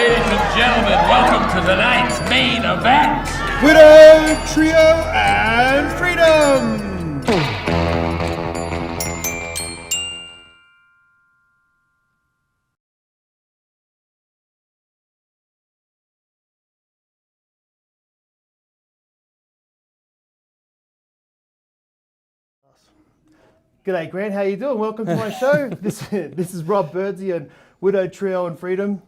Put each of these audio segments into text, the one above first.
Ladies and gentlemen, welcome to tonight's main event. Widow, Trio, and Freedom! G'day Grant, how you doing? Welcome to my show. This is Rob Birdsey and Widow, Trio, and Freedom.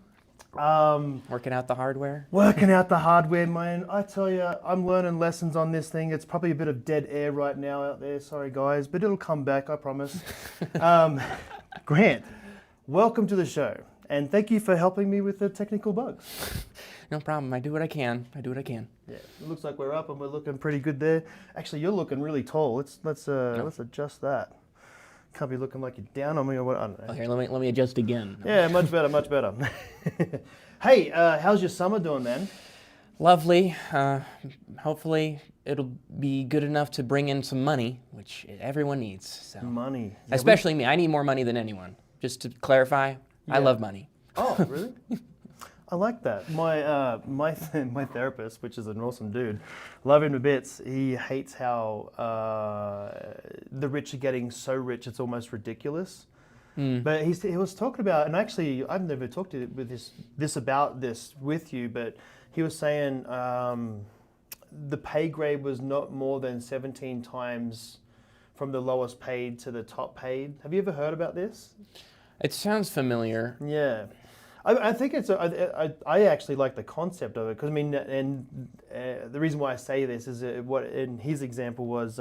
Working out the hardware? Working out the hardware, man. I tell you, I'm learning lessons on this thing. It's probably a bit of dead air right now out there. Sorry, guys, but it'll come back, I promise. Grant, welcome to the show, and thank you for helping me with the technical bugs. No problem. I do what I can. Yeah, it looks like we're up and we're looking pretty good there. Actually, you're looking really tall. Let's adjust that. Can't be looking like you're down on me or what. I don't know. Oh, here, let me adjust again. Yeah, much better, much better. Hey, how's your summer doing, man? Lovely. Hopefully it'll be good enough to bring in some money, which everyone needs. So. Money. Yeah, especially me. I need more money than anyone. Just to clarify, I love money. Oh, really? I like that. My therapist, which is an awesome dude, love him to bits. He hates how the rich are getting so rich it's almost ridiculous. But he was talking about, and actually I've never talked to about this with you, but he was saying the pay grade was not more than 17 times from the lowest paid to the top paid. Have you ever heard about this? It sounds familiar. Yeah. I think it's. I actually like the concept of it because I mean, and the reason why I say this is what in his example was,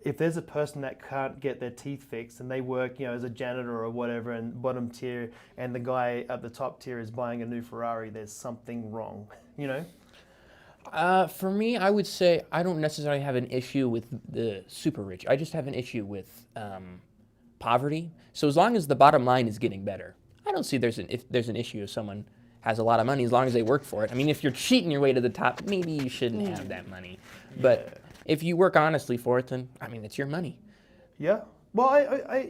if there's a person that can't get their teeth fixed and they work, as a janitor or whatever, and bottom tier, and the guy at the top tier is buying a new Ferrari, there's something wrong, For me, I would say I don't necessarily have an issue with the super rich. I just have an issue with poverty. So as long as the bottom line is getting better, I don't see if there's an issue if someone has a lot of money as long as they work for it. I mean, if you're cheating your way to the top, maybe you shouldn't have that money. Yeah. But if you work honestly for it, then I mean, it's your money. Yeah. Well, I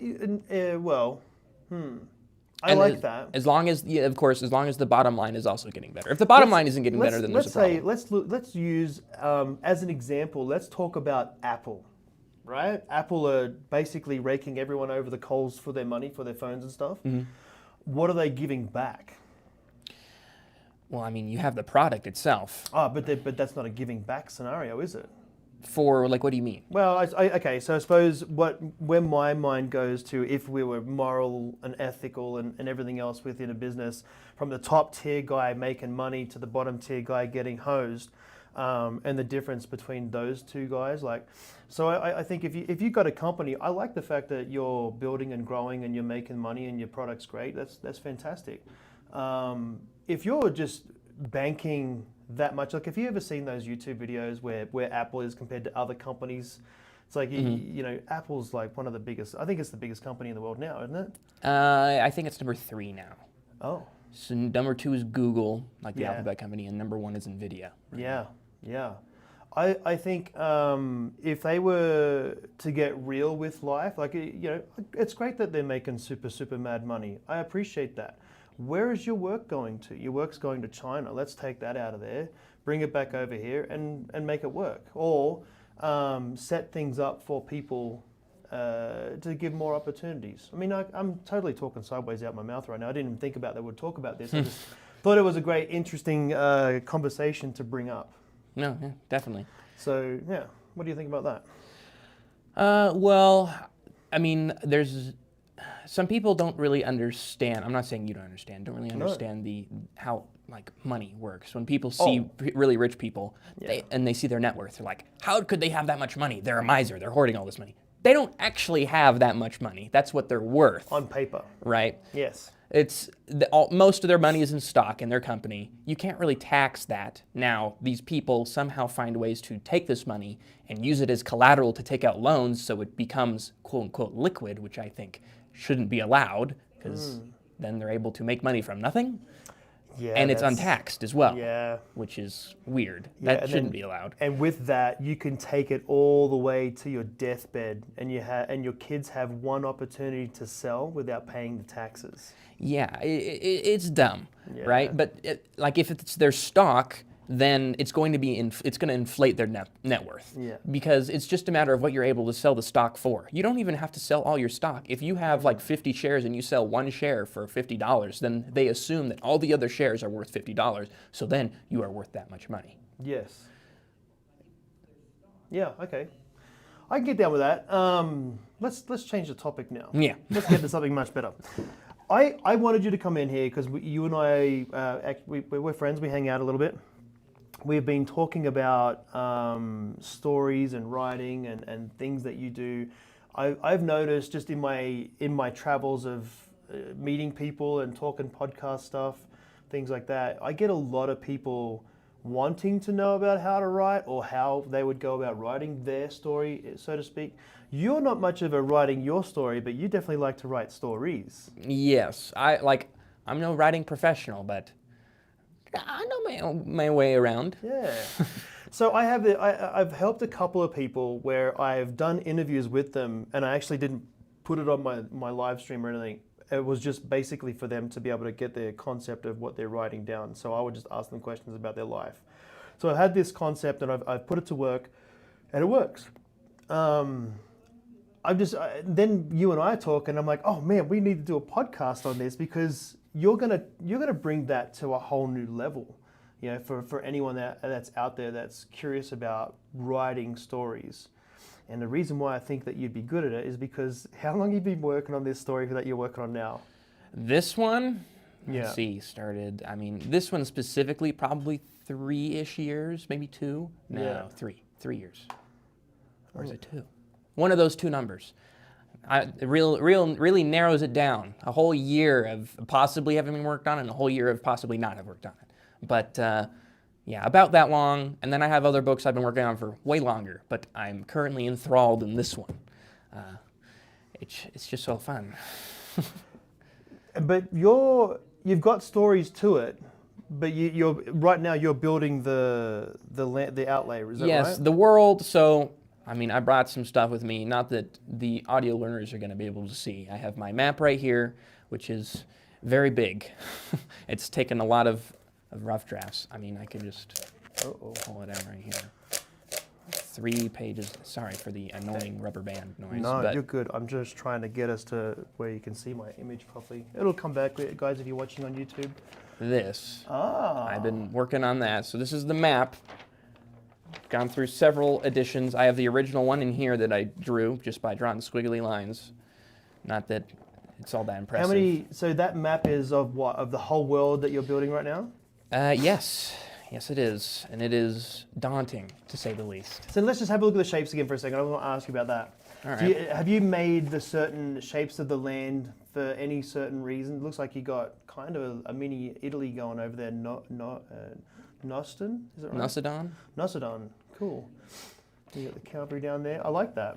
like that. As long as, of course, as long as the bottom line is also getting better. If the bottom line isn't getting better, then there's a problem. Let's use as an example. Let's talk about Apple. Right? Apple are basically raking everyone over the coals for their money, for their phones and stuff. Mm-hmm. What are they giving back? Well, I mean, you have the product itself. Oh, but that's not a giving back scenario, is it? For, what do you mean? Well, okay, so I suppose where my mind goes to, if we were moral and ethical and everything else within a business, from the top tier guy making money to the bottom tier guy getting hosed, and the difference between those two guys, so I think if you've got a company, I like the fact that you're building and growing and you're making money and your product's great. That's fantastic. If you're just banking that much, if you ever seen those YouTube videos where Apple is compared to other companies, it's like Apple's like one of the biggest. I think it's the biggest company in the world now, isn't it? I think it's number 3 now. Oh. So number 2 is Google, like the alphabet company, and number 1 is NVIDIA. Right? Yeah. I think if they were to get real with life, it's great that they're making super mad money. I appreciate that. Where is your work going to? Your work's going to China. Let's take that out of there, bring it back over here, and make it work. Or set things up for people to give more opportunities. I mean, I'm totally talking sideways out my mouth right now. I didn't even think about that we'd talk about this. I just thought it was a great, interesting conversation to bring up. No, yeah, definitely. So, yeah, what do you think about that? Well, I mean, there's some people don't really understand. I'm not saying you don't understand. Don't really understand how money works. When people see really rich people, they see their net worth, they're like, how could they have that much money? They're a miser. They're hoarding all this money. They don't actually have that much money. That's what they're worth. On paper. Right? Yes. It's most of their money is in stock in their company. You can't really tax that. Now, these people somehow find ways to take this money and use it as collateral to take out loans so it becomes quote unquote liquid, which I think shouldn't be allowed because then they're able to make money from nothing. Yeah, and it's that's- untaxed as well, Yeah. which is weird. Yeah, That and shouldn't then- be allowed. And with that, you can take it all the way to your deathbed, and your kids have one opportunity to sell without paying the taxes. Yeah, it's dumb, Yeah. right? But like if it's their stock, then it's going to be it's going to inflate their net worth. Yeah. Because it's just a matter of what you're able to sell the stock for. You don't even have to sell all your stock. If you have like 50 shares and you sell one share for $50, then they assume that all the other shares are worth $50. So then you are worth that much money. Yes. Yeah. Okay. I can get down with that. Let's change the topic now. Yeah. Let's get to something much better. I wanted you to come in here because you and I, we're friends. We hang out a little bit. We've been talking about stories and writing and things that you do. I've noticed just in my travels of meeting people and talking podcast stuff, things like that, I get a lot of people wanting to know about how to write or how they would go about writing their story, so to speak. You're not much of a writing your story, but you definitely like to write stories. Yes, I'm no writing professional, but I know my way around. Yeah. So I've helped a couple of people where I've done interviews with them, and I actually didn't put it on my live stream or anything. It was just basically for them to be able to get their concept of what they're writing down. So I would just ask them questions about their life. So I had this concept and I've put it to work, and it works. Then you and I talk, and I'm like, oh man, we need to do a podcast on this because you're gonna bring that to a whole new level. You know, for anyone that's out there that's curious about writing stories. And the reason why I think that you'd be good at it is because how long have you been working on this story that you're working on now? This one, Yeah. let's see, started, this one specifically, probably 3-ish years, maybe 2. No, Yeah. 3 years. Or is it 2? One of those 2 numbers. It really narrows it down. A whole year of possibly having been worked on and a whole year of possibly not have worked on it. But yeah, about that long. And then I have other books I've been working on for way longer, but I'm currently enthralled in this one. It's just so fun. But you've got stories to it, but you're right now you're building the outlay. Is that Yes, right? the world. So I brought some stuff with me. Not that the audio learners are going to be able to see. I have my map right here, which is very big. It's taken a lot of rough drafts. I can just pull it out right here. 3 pages. Sorry for the annoying rubber band noise. No, but you're good. I'm just trying to get us to where you can see my image properly. It'll come back, guys, if you're watching on YouTube. this, Ah. I've been working on that. So this is the map. Gone through several editions. I have the original one in here that I drew just by drawing squiggly lines. Not that it's all that impressive. How many? So that map is of what? Of the whole world that you're building right now? Yes, it is, and it is daunting to say the least. So let's just have a look at the shapes again for a second. I want to ask you about that. All right. Have you made the certain shapes of the land for any certain reason? It looks like you got kind of a mini Italy going over there. Noston, is it right? Nosodon? Nosodon, cool. You got the cavalry down there. I like that.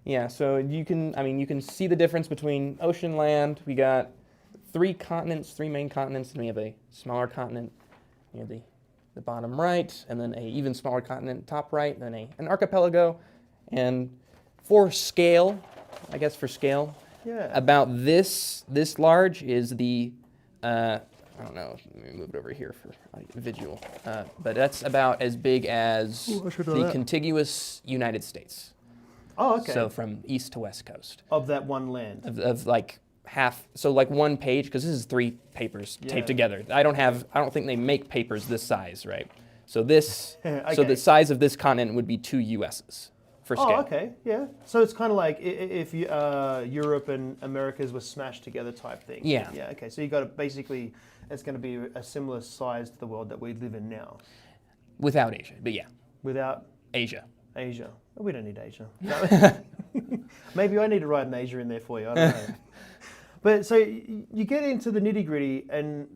Yeah, so you can see the difference between ocean, land. We got 3 continents, 3 main continents, and we have a smaller continent near the bottom right, and then a even smaller continent top right, then an archipelago. And for scale, Yeah. about this large is the, I don't know, let me move it over here for visual, but that's about as big as Ooh, I should know the that. contiguous United States. Oh, okay. So from east to west coast. Of that one land. Of like half, so like one page, because this is 3 papers Yeah. taped together. I don't think they make papers this size, right? So this, so Okay. the size of this continent would be 2 USs for scale. Oh, okay, yeah. So it's kind of like if Europe and Americas were smashed together type thing. Yeah. Yeah, okay. So you got to basically, it's going to be a similar size to the world that we live in now. Without Asia, but yeah, Without Asia. Asia. We don't need Asia. Maybe I need to write an Asia in there for you. I don't know. But so you get into the nitty gritty, and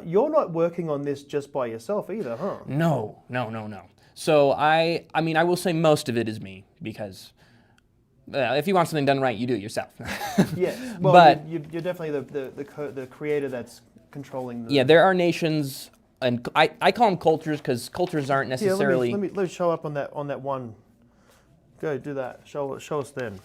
you're not working on this just by yourself either, huh? No. So I will say most of it is me, because if you want something done right, you do it yourself. Yes. Well, But- you're definitely the creator that's controlling the... Yeah, there are nations, and I call them cultures because cultures aren't Yeah, necessarily... let me show up on that one. Go, do that. Show us then.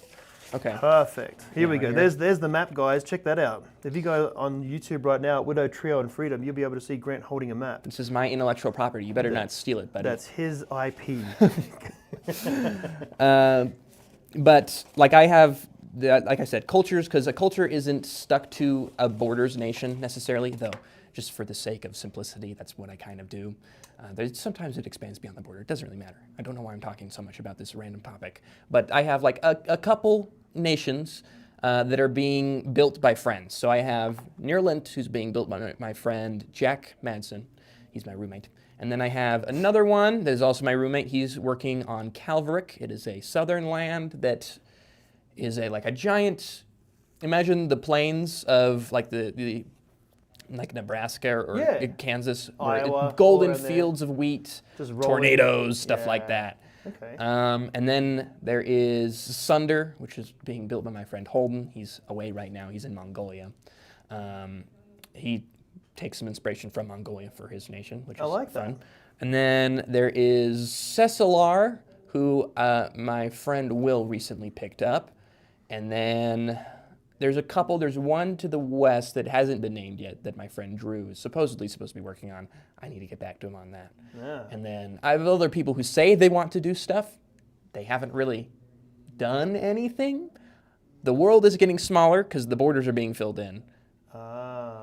Okay. Perfect. Here we right go. here. There's the map, guys. Check that out. If you go on YouTube right now, Widow, Trio, and Freedom, you'll be able to see Grant holding a map. This is my intellectual property. You better not steal it, buddy. That's his IP. But like like I said, cultures, because a culture isn't stuck to a borders nation necessarily, though just for the sake of simplicity, that's what I kind of do. Sometimes it expands beyond the border. It doesn't really matter. I don't know why I'm talking so much about this random topic. But I have like a couple nations that are being built by friends. So I have Nearlint, who's being built by my friend Jack Madsen. He's my roommate. And then I have another one that is also my roommate. He's working on Calvaric. It is a southern land that is like a giant, imagine the plains of like the like Nebraska or Kansas, Iowa, golden fields of wheat, Just tornadoes, stuff like that. Okay. And then there is Sunder, which is being built by my friend Holden. He's away right now. He's in Mongolia. He takes some inspiration from Mongolia for his nation, which is fun. That. And then there is Cecilar, who my friend Will recently picked up. And then there's one to the west that hasn't been named yet that my friend Drew is supposedly supposed to be working on. I need to get back to him on that. Yeah. And then I have other people who say they want to do stuff. They haven't really done anything. The world is getting smaller because the borders are being filled in.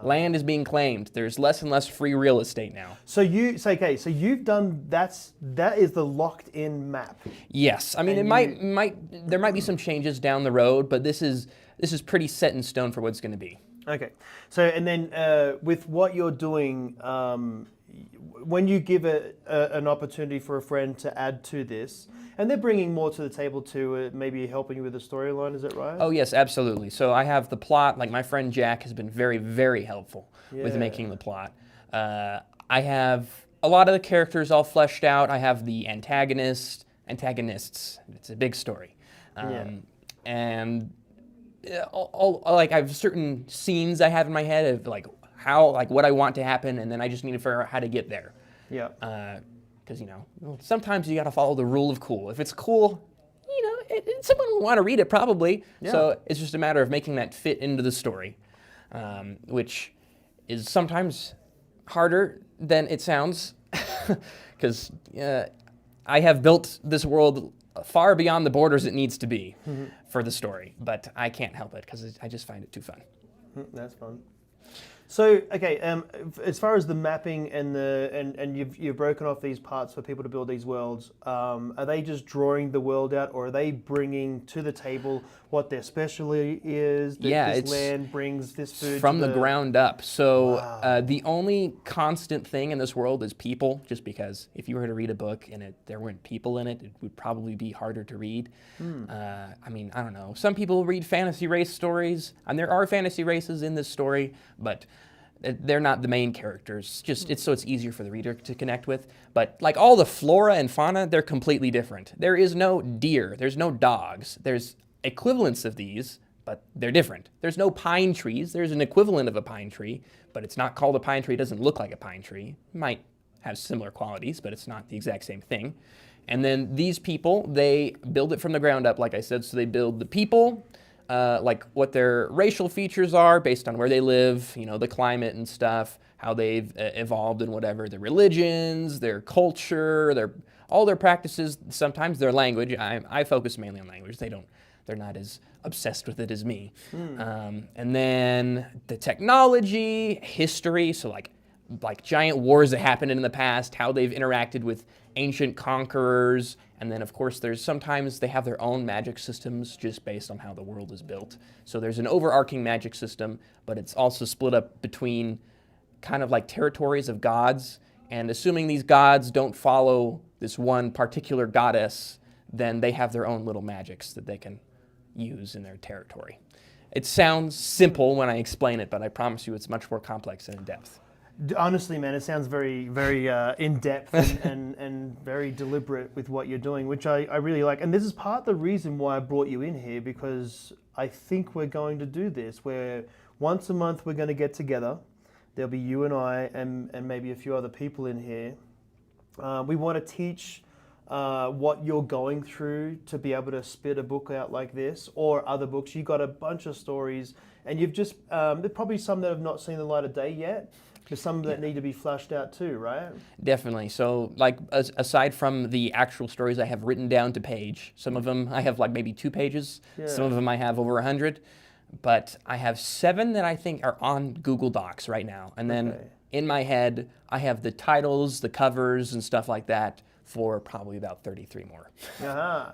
Land is being claimed. There's less and less free real estate now. So you've done that is the locked in map. Yes. I mean, there might be some changes down the road, but this is pretty set in stone for what it's going to be. Okay. So, and then with what you're doing, when you give an opportunity for a friend to add to this, and they're bringing more to the table to maybe helping you with the storyline, is that right? Oh, yes, absolutely. So I have the plot. Like my friend Jack has been very, very helpful with making the plot. I have a lot of the characters all fleshed out. I have the antagonists. It's a big story. And I have certain scenes I have in my head of what I want to happen, and then I just need to figure out how to get there. Yeah. Because sometimes you got to follow the rule of cool. If it's cool, someone will want to read it probably. Yeah. So it's just a matter of making that fit into the story, which is sometimes harder than it sounds, because I have built this world far beyond the borders it needs to be for the story, but I can't help it because I just find it too fun. That's fun. So, okay, as far as the mapping and you've broken off these parts for people to build these worlds, are they just drawing the world out, or are they bringing to the table what their specialty is? This land brings this food from the ground up. So the only constant thing in this world is people, just because if you were to read a book and there weren't people in it, it would probably be harder to read. I mean, I don't know. Some people read fantasy race stories, and there are fantasy races in this story, but they're not the main characters. It's easier for the reader to connect with. But like all the flora and fauna, they're completely different. There is no deer. There's no dogs. There's equivalents of these, but they're different. There's no pine trees. There's an equivalent of a pine tree, but it's not called a pine tree. It doesn't look like a pine tree. It might have similar qualities, but it's not the exact same thing. And then these people, they build it from the ground up, like I said. So they build the people, like what their racial features are based on where they live, the climate and stuff, how they've evolved and whatever, their religions, their culture, all their practices, sometimes their language. I focus mainly on language. They're not as obsessed with it as me. And then the technology, history, so like giant wars that happened in the past, how they've interacted with ancient conquerors, and then of course sometimes they have their own magic systems just based on how the world is built. So there's an overarching magic system, but it's also split up between kind of like territories of gods, and assuming these gods don't follow this one particular goddess, then they have their own little magics that they can use in their territory. It sounds simple when I explain it, but I promise you it's much more complex and in depth. Honestly, man, it sounds very, very in-depth and very deliberate with what you're doing, which I really like. And this is part of the reason why I brought you in here, because I think we're going to do this, where once a month we're going to get together. There'll be you and I and maybe a few other people in here. We want to teach what you're going through to be able to spit a book out like this or other books. You got a bunch of stories, and you've just there's probably some that have not seen the light of day yet. There's some that need to be flushed out too, right? Definitely. So, like, aside from the actual stories I have written down to page, some of them I have like maybe 2 pages. Yeah. Some of them I have over 100. But I have 7 that I think are on Google Docs right now. And then in my head, I have the titles, the covers, and stuff like that for probably about 33 more. Uh-huh.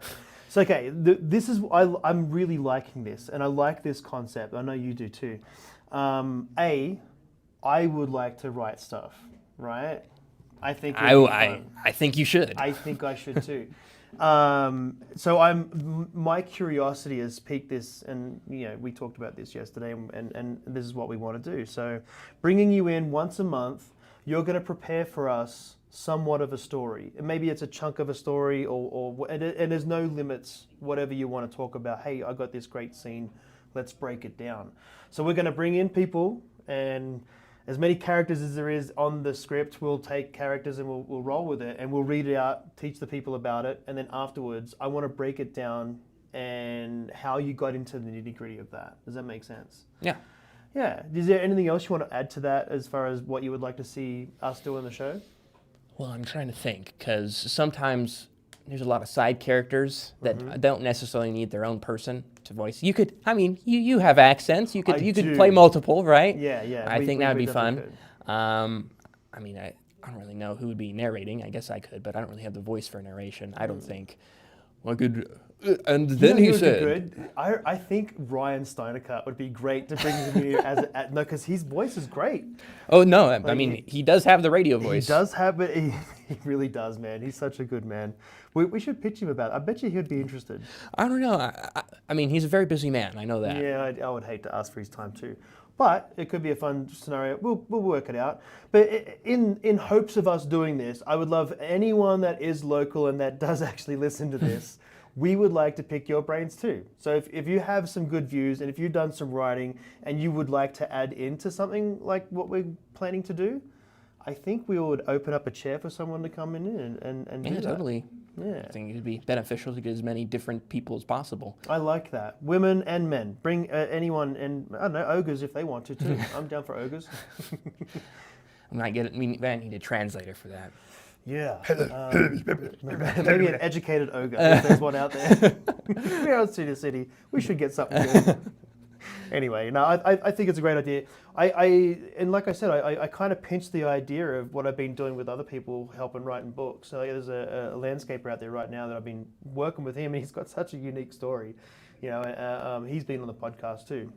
So, okay, this is, I'm really liking this, and I like this concept. I know you do too. I would like to write stuff, right? I think I think you should. I think I should too. So my curiosity has piqued this, and we talked about this yesterday, and this is what we want to do. So, bringing you in once a month, you're going to prepare for us somewhat of a story. And maybe it's a chunk of a story, and there's no limits. Whatever you want to talk about. Hey, I got this great scene. Let's break it down. So we're going to bring in people, and as many characters as there is on the script, we'll take characters and we'll roll with it, and we'll read it out, teach the people about it, and then afterwards, I want to break it down and how you got into the nitty-gritty of that. Does that make sense? Yeah. Yeah. Is there anything else you want to add to that as far as what you would like to see us do in the show? Well, I'm trying to think, because sometimes there's a lot of side characters that don't necessarily need their own person to voice. You could, you have accents. You could play multiple, right? Yeah. I think that would be fun. Could. I don't really know who would be narrating. I guess I could, but I don't really have the voice for narration. I don't think. Well, I could. And then he said, good. I think Ryan Steineckert would be great to bring him here no, because his voice is great. Oh no, he does have the radio voice. He does have it. He really does, man. He's such a good man. We should pitch him about it. I bet you he'd be interested. I don't know. He's a very busy man. I know that. Yeah, I would hate to ask for his time too. But it could be a fun scenario. We'll work it out. But in hopes of us doing this, I would love anyone that is local and that does actually listen to this. We would like to pick your brains too. So if you have some good views and if you've done some writing and you would like to add into something like what we're planning to do, I think we would open up a chair for someone to come in and do that. Totally. Yeah. I think it'd be beneficial to get as many different people as possible. I like that. Women and men. Bring anyone, and I don't know, ogres if they want to too. I'm down for ogres. We might need a translator for that. Yeah. Maybe an educated ogre, if there's one out there. We're out City City. We should get something good. Anyway, no, I think it's a great idea. And like I said, I kind of pinched the idea of what I've been doing with other people helping writing books. So there's a landscaper out there right now that I've been working with him, and he's got such a unique story. He's been on the podcast too.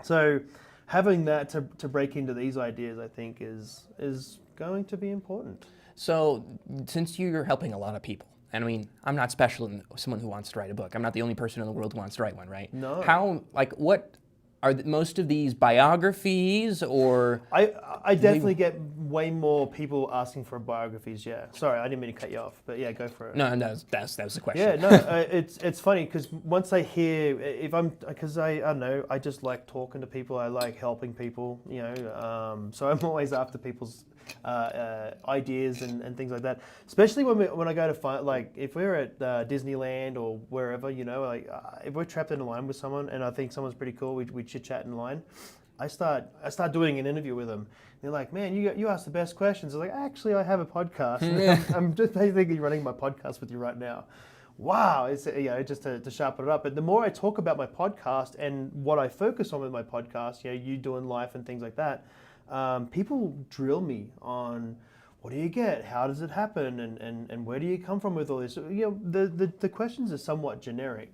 So having that to break into these ideas, I think, is going to be important. So, since you're helping a lot of people, and I'm not special in someone who wants to write a book. I'm not the only person in the world who wants to write one, right? No. What are most of these biographies, or? I definitely get way more people asking for biographies. Yeah. Sorry, I didn't mean to cut you off, but yeah, go for it. No, that was the question. Yeah, no, it's funny because once I hear, because I don't know, I just like talking to people. I like helping people. So I'm always after people's ideas and things like that. Especially when I go to find, like, if we're at Disneyland or wherever, if we're trapped in a line with someone and I think someone's pretty cool, we chit chat in line. I start doing an interview with them. They're like, man, you ask the best questions. I'm like, actually, I have a podcast. I'm just basically running my podcast with you right now. Wow, it's just to sharpen it up. But the more I talk about my podcast and what I focus on with my podcast, you doing life and things like that, people drill me on what do you get, how does it happen, and where do you come from with all this. The questions are somewhat generic,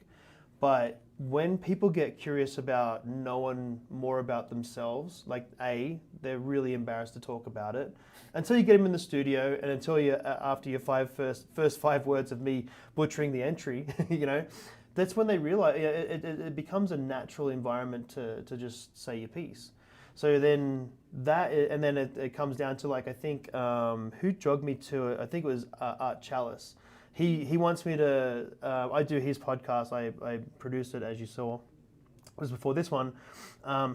but when people get curious about knowing more about themselves, like they're really embarrassed to talk about it until you get them in the studio, and until you after your first 5 words of me butchering the entry, that's when they realize it becomes a natural environment to just say your piece. So then it comes down to, like, I think who jogged me to it. I think it was Art Chalice. He wants me to. I do his podcast. I produced it, as you saw, was before this one.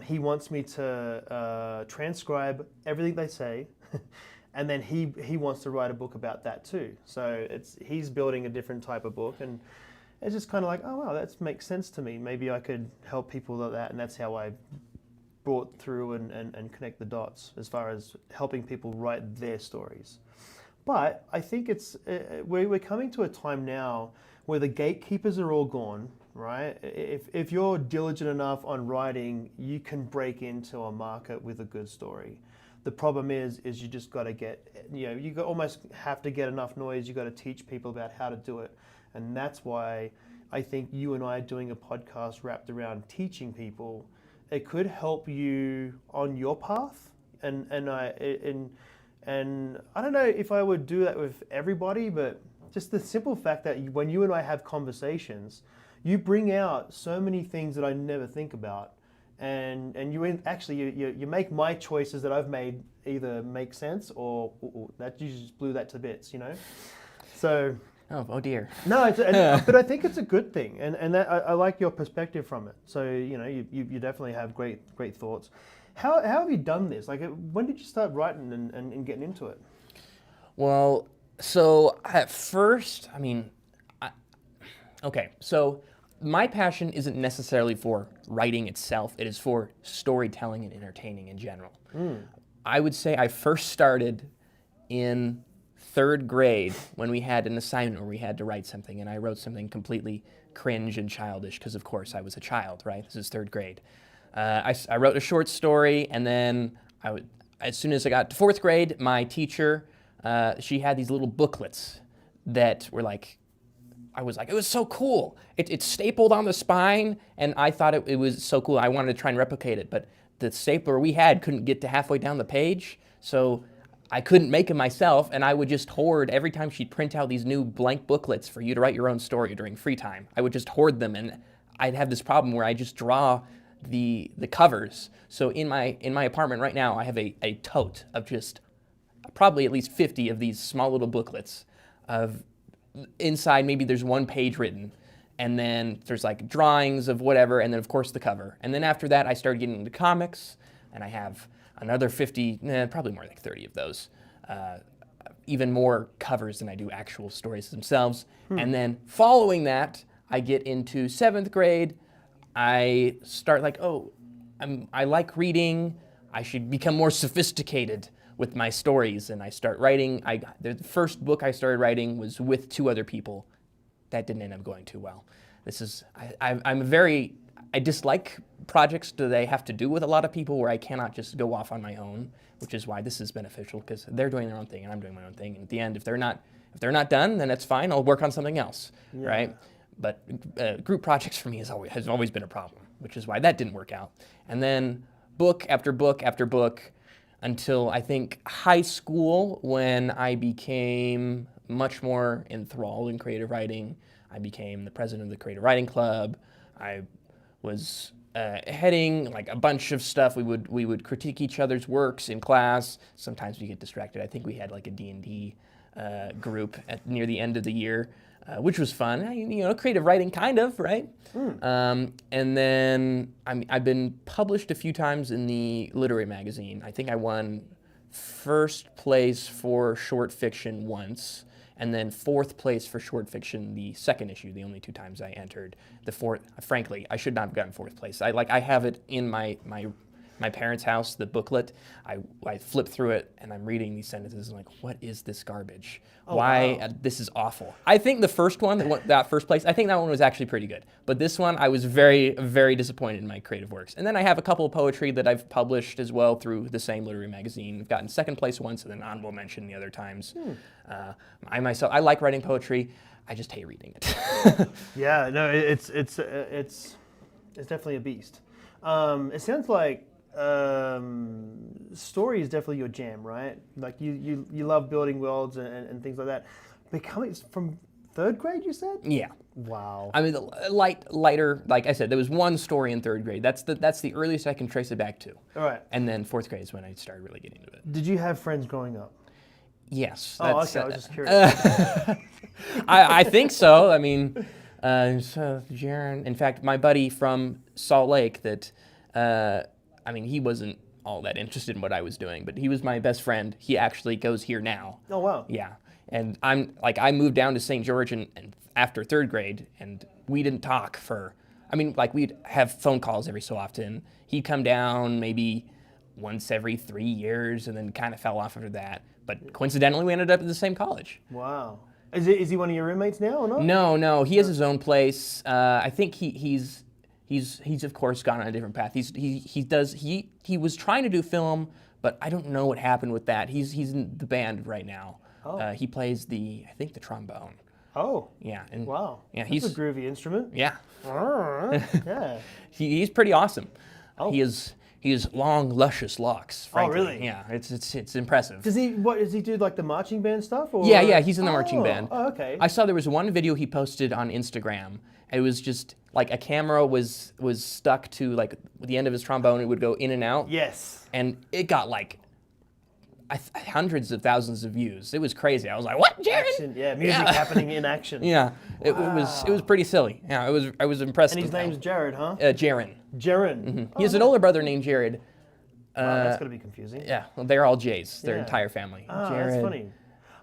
He wants me to transcribe everything they say, and then he wants to write a book about that too. So he's building a different type of book, and it's just kind of like, oh wow, that makes sense to me. Maybe I could help people with that, and that's how I brought through and connect the dots as far as helping people write their stories. But I think we're coming to a time now where the gatekeepers are all gone, right? If you're diligent enough on writing, you can break into a market with a good story. The problem is you just got to almost have to get enough noise. You got to teach people about how to do it, and that's why I think you and I doing a podcast wrapped around teaching people. It could help you on your path, and I don't know if I would do that with everybody, but just the simple fact that when you and I have conversations, you bring out so many things that I never think about, and you make my choices that I've made either make sense or that you just blew that to bits, So. Oh dear. No, but I think it's a good thing, and that, I like your perspective from it. So you definitely have great thoughts. How have you done this? Like, when did you start writing and getting into it? Well, so at first, so my passion isn't necessarily for writing itself. It is for storytelling and entertaining in general. I would say I first started in 3rd grade when we had an assignment where we had to write something, and I wrote something completely cringe and childish because, of course, I was a child, right? This is 3rd grade. I wrote a short story, and then as soon as I got to 4th grade, my teacher, she had these little booklets that were like, I was like, it was so cool. It's stapled on the spine, and I thought it was so cool. I wanted to try and replicate it, but the stapler we had couldn't get to halfway down the page, so I couldn't make them myself, and I would just hoard every time she'd print out these new blank booklets for you to write your own story during free time. I would just hoard them, and I'd have this problem where I just draw the covers. So in my apartment right now, I have a tote of just probably at least 50 of these small little booklets. Of inside, maybe there's 1 page written, and then there's like drawings of whatever, and then of course the cover. And then after that, I started getting into comics, and I have another 50, probably more like 30 of those. Even more covers than I do actual stories themselves. And then following that, I get into 7th grade. I start like, I like reading. I should become more sophisticated with my stories, and I start writing. The first book I started writing was with 2 other people. That didn't end up going too well. I dislike projects that they have to do with a lot of people where I cannot just go off on my own, which is why this is beneficial, because they're doing their own thing and I'm doing my own thing. And at the end, if they're not done, then it's fine. I'll work on something else, right? But group projects for me has always been a problem, which is why that didn't work out. And then book after book after book until I think high school, when I became much more enthralled in creative writing. I became the president of the Creative Writing Club. I was heading like a bunch of stuff. We would critique each other's works in class. Sometimes we get distracted. I think we had like a D&D group near the end of the year, which was fun. Creative writing, kind of, right? And then I've been published a few times in the literary magazine. I think I won 1st place for short fiction once, and then 4th place for short fiction the 2nd issue, the only 2 times I entered. The 4th, frankly, I should not have gotten 4th place. I have it in my parents' house, the booklet. I flip through it and I'm reading these sentences and I'm like, what is this garbage? This is awful. I think the first one, that 1st place, I think that one was actually pretty good. But this one, I was very, very disappointed in my creative works. And then I have a couple of poetry that I've published as well through the same literary magazine. I've gotten 2nd place once and then honorable mention the other times. I like writing poetry. I just hate reading it. Yeah, no, it's definitely a beast. It sounds like story is definitely your jam, right? Like you love building worlds and things like that. Becoming from 3rd grade, you said? Yeah. Wow. I mean, lighter. Like I said, there was 1 story in 3rd grade. That's the earliest I can trace it back to. All right. And then 4th grade is when I started really getting into it. Did you have friends growing up? Yes. Oh, okay. I was just curious. I think so. I mean, Jaron. In fact, my buddy from Salt Lake that, I mean, he wasn't all that interested in what I was doing, but he was my best friend. He actually goes here now. Oh, wow. Yeah. And I moved down to St. George and after third grade, and we didn't talk for, I mean, like we'd have phone calls every so often. He'd come down maybe once every 3 years and then kind of fell off after that. But coincidentally, we ended up at the same college. Wow. Is he one of your roommates now or not? No, he has his own place. I think he's of course gone on a different path. He was trying to do film, but I don't know what happened with that. He's in the band right now. Oh. He plays the trombone. Oh. Yeah. And Wow. Yeah, That's a groovy instrument. Yeah. Yeah. He's pretty awesome. Oh. He has long, luscious locks. Frankly. Really? Yeah. It's impressive. Does he do like the marching band stuff? Or? Yeah, he's in the marching band. Oh, okay. I saw there was one video he posted on Instagram. It was just like a camera was stuck to like the end of his trombone. It would go in and out. Yes. And it got like hundreds of thousands of views. It was crazy. I was like, "What, Jared?" Action. Yeah, music happening in action. Yeah, it was pretty silly. Yeah, I was impressed. And his name's Jared, huh? Jaron. Jaron. Mm-hmm. He has an older brother named Jared. Wow, that's gonna be confusing. Yeah, well, they're all J's. Their Yeah. entire family. That's funny.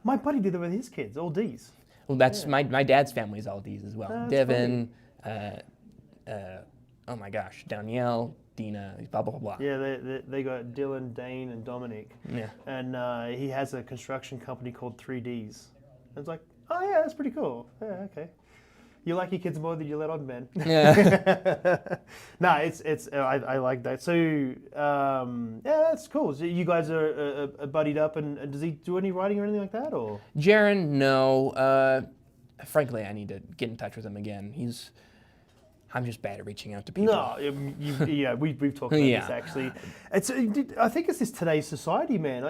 My buddy did that with his kids, all D's. Well, that's my dad's family is all D's as well. That's Devin, oh my gosh, Danielle, Dina, blah blah blah. Yeah, they got Dylan, Dane, and Dominic. Yeah. And he has a construction company called 3Ds. And it's like, oh yeah, that's pretty cool. Yeah, okay. You like your kids more than you let on, man. Yeah. No, I like that. So yeah, that's cool. So you guys are buddied up, and does he do any writing or anything like that, or? Jaron, no. Frankly, I need to get in touch with him again. I'm just bad at reaching out to people. No, we've talked about Yeah. this actually. I think it's this today's society, man.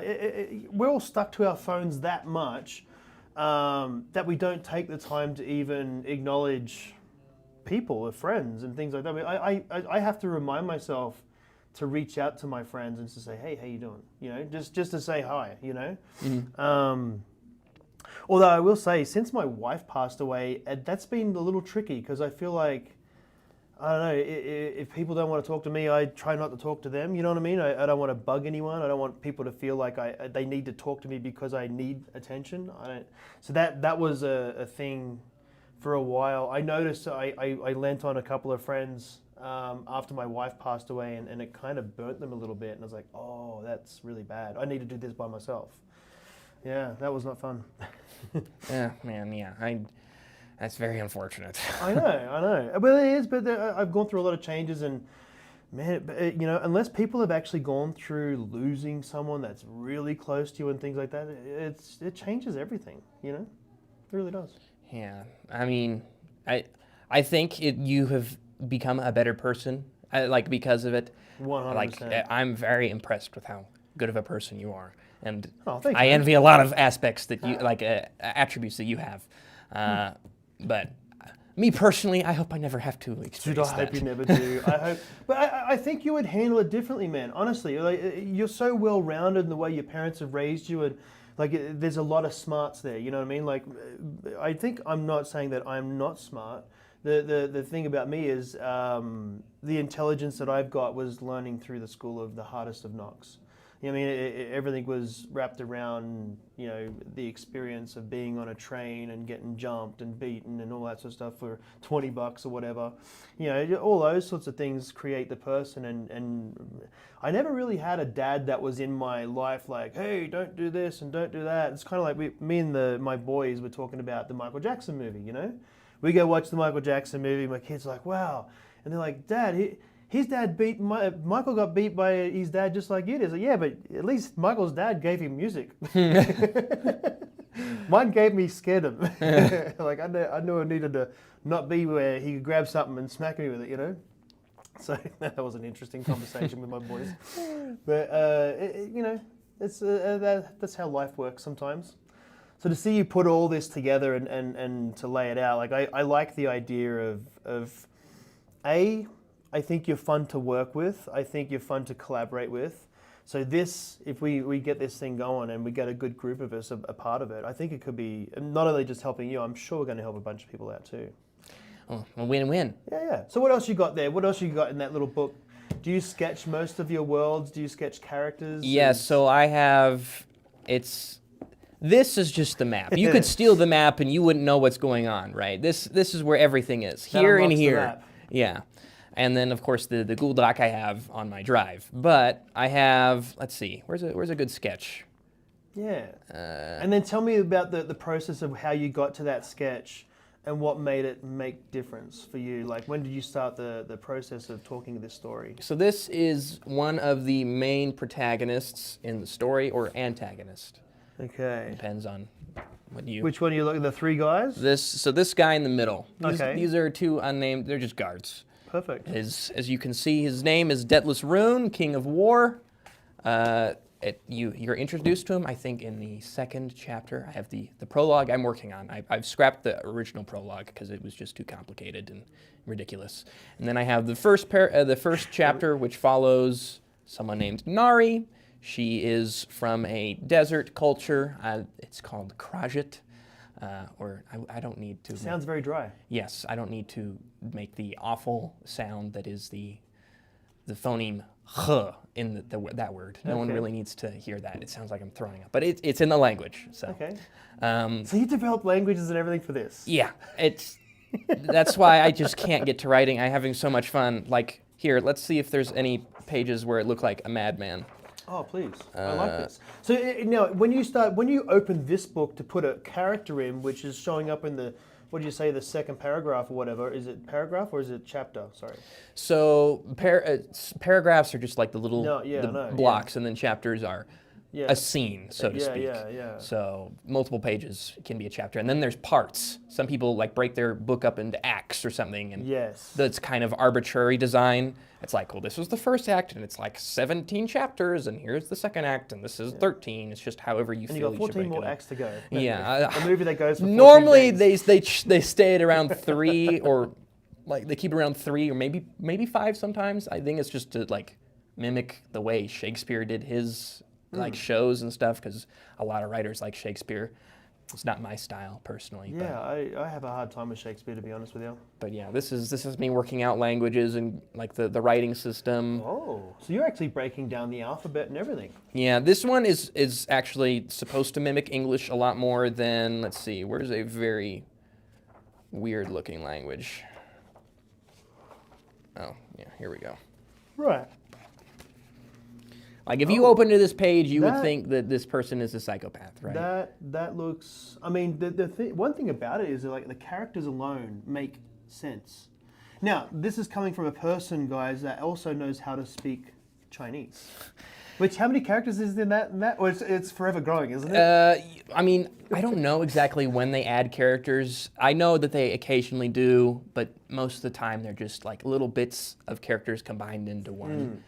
We're all stuck to our phones that much that we don't take the time to even acknowledge people or friends and things like that. I mean, I have to remind myself to reach out to my friends and to say, hey, how you doing? You know, just to say hi. You know. Mm-hmm. Although I will say, since my wife passed away, that's been a little tricky because I feel like, I don't know, if people don't want to talk to me, I try not to talk to them, you know what I mean? I don't want to bug anyone. I don't want people to feel like they need to talk to me because I need attention. So that was a thing for a while. I noticed I lent on a couple of friends after my wife passed away, and it kind of burnt them a little bit. And I was like, oh, that's really bad. I need to do this by myself. Yeah, that was not fun. Yeah, man, yeah. That's very unfortunate. I know. Well, it is, but I've gone through a lot of changes, and man, you know, unless people have actually gone through losing someone that's really close to you and things like that, it changes everything. You know, it really does. Yeah, I mean, I think you have become a better person, like because of it. 100%. Like I'm very impressed with how good of a person you are, and thanks, I man. envy a lot of aspects that you like, attributes that you have. But me personally, I hope I never have to experience I that. hope you never do. I hope, but I think you would handle it differently, man. Honestly, like, you're so well-rounded in the way your parents have raised you, and like there's a lot of smarts there. You know what I mean? Like, I think I'm not saying that I'm not smart. The thing about me is the intelligence that I've got was learning through the school of the hardest of knocks. You know what I mean? Everything was wrapped around, you know, the experience of being on a train and getting jumped and beaten and all that sort of stuff for $20 or whatever. You know, all those sorts of things create the person. And I never really had a dad that was in my life like, hey, don't do this and don't do that. It's kind of like me and my boys were talking about the Michael Jackson movie, you know? We go watch the Michael Jackson movie. My kids are like, wow. And they're like, Dad, his dad Michael got beat by his dad just like you did. Like, yeah, but at least Michael's dad gave him music. Mine gave me scared him. Like I knew I needed to not be where he could grab something and smack me with it, you know. So that was an interesting conversation with my boys. But you know, it's that's how life works sometimes. So to see you put all this together and to lay it out, like I like the idea of I think you're fun to work with. I think you're fun to collaborate with. So this, if we get this thing going and we get a good group of us a part of it, I think it could be not only just helping you, I'm sure we're going to help a bunch of people out too. a win-win. Yeah. So what else you got there? What else you got in that little book? Do you sketch most of your worlds? Do you sketch characters? Yes, so I have, this is just the map. You could steal the map and you wouldn't know what's going on, right? This is where everything is, here and unlocks the here. map. Yeah. And then, of course, the Google Doc I have on my drive. But I have, let's see, where's a good sketch? Yeah. And then tell me about the process of how you got to that sketch and what made it make difference for you. Like, when did you start the process of talking this story? So this is one of the main protagonists in the story, or antagonist. Okay. Depends on what you... Which one are you looking at? The three guys? This guy in the middle. Okay. These are two unnamed, they're just guards. Perfect. As you can see, his name is Deathless Rune, King of War. You're introduced to him, I think, in the second chapter. I have the prologue I'm working on. I've scrapped the original prologue because it was just too complicated and ridiculous. And then I have the first chapter, which follows someone named Nari. She is from a desert culture. It's called Krajit. I don't need to... Sounds very dry. Yes, I don't need to make the awful sound that is the phoneme "h" in that word. No one really needs to hear that. It sounds like I'm throwing up, but it's in the language. So. Okay. So you developed languages and everything for this? Yeah, that's why I just can't get to writing. I'm having so much fun. Like, here, let's see if there's any pages where it looked like a madman. Oh, please. I like this. So now, when you open this book to put a character in, which is showing up in the, what did you say, the second paragraph or whatever, is it paragraph or is it chapter? Sorry. So paragraphs are just like the little blocks, and then chapters are a scene, so to speak. Yeah. So multiple pages can be a chapter, and then there's parts. Some people like break their book up into acts or something, and that's kind of arbitrary design. It's like, well, this was the first act, and it's like 17 chapters, and here's the second act, and this is 13. It's just however you feel. And you got 14 more acts to go. Yeah, a movie that goes for 14 normally days. they stay at around 3, or like they keep around 3, or maybe 5 sometimes. I think it's just to like mimic the way Shakespeare did his like shows and stuff, because a lot of writers like Shakespeare. It's not my style personally. Yeah, I have a hard time with Shakespeare, to be honest with you. But yeah, this is me working out languages and like the writing system. Oh, so you're actually breaking down the alphabet and everything. Yeah, this one is actually supposed to mimic English a lot more than, let's see, where's a very weird looking language? Oh, yeah, here we go. Right. Like, if you open to this page, you would think that this person is a psychopath, right? That looks... I mean, one thing about it is that, like, the characters alone make sense. Now, this is coming from a person, guys, that also knows how to speak Chinese. Which, how many characters is in that? Or it's forever growing, isn't it? I mean, I don't know exactly when they add characters. I know that they occasionally do, but most of the time they're just, like, little bits of characters combined into one.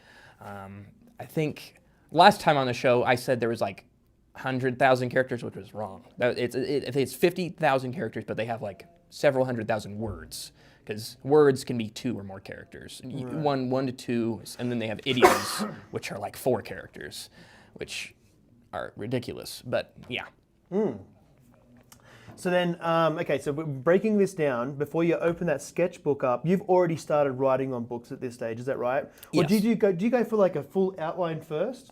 I think last time on the show I said there was like 100,000 characters, which was wrong. It's 50,000 characters, but they have like several 100,000 words, because words can be 2 or more characters. Right. One to 2, and then they have idioms, which are like 4 characters, which are ridiculous. But yeah. So then, okay, so we're breaking this down. Before you open that sketchbook up, you've already started writing on books at this stage, is that right? Or yes. do you go for like a full outline first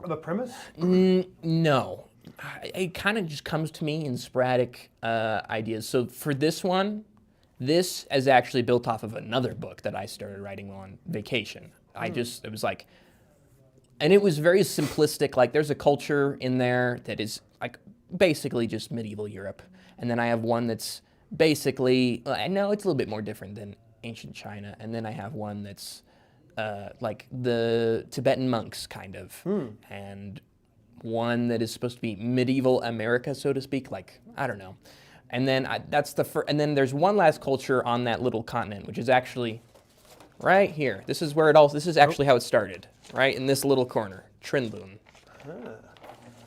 of a premise? No. It kind of just comes to me in sporadic ideas. So for this one, this is actually built off of another book that I started writing on vacation. It was like, and it was very simplistic. Like, there's a culture in there that is like basically just medieval Europe. And then I have one that's basically, no, it's a little bit more different than ancient China. And then I have one that's like the Tibetan monks, kind of. And one that is supposed to be medieval America, so to speak. Like, I don't know. And then and then there's one last culture on that little continent, which is actually right here. This is where this is actually how it started, right in this little corner, Trinlun.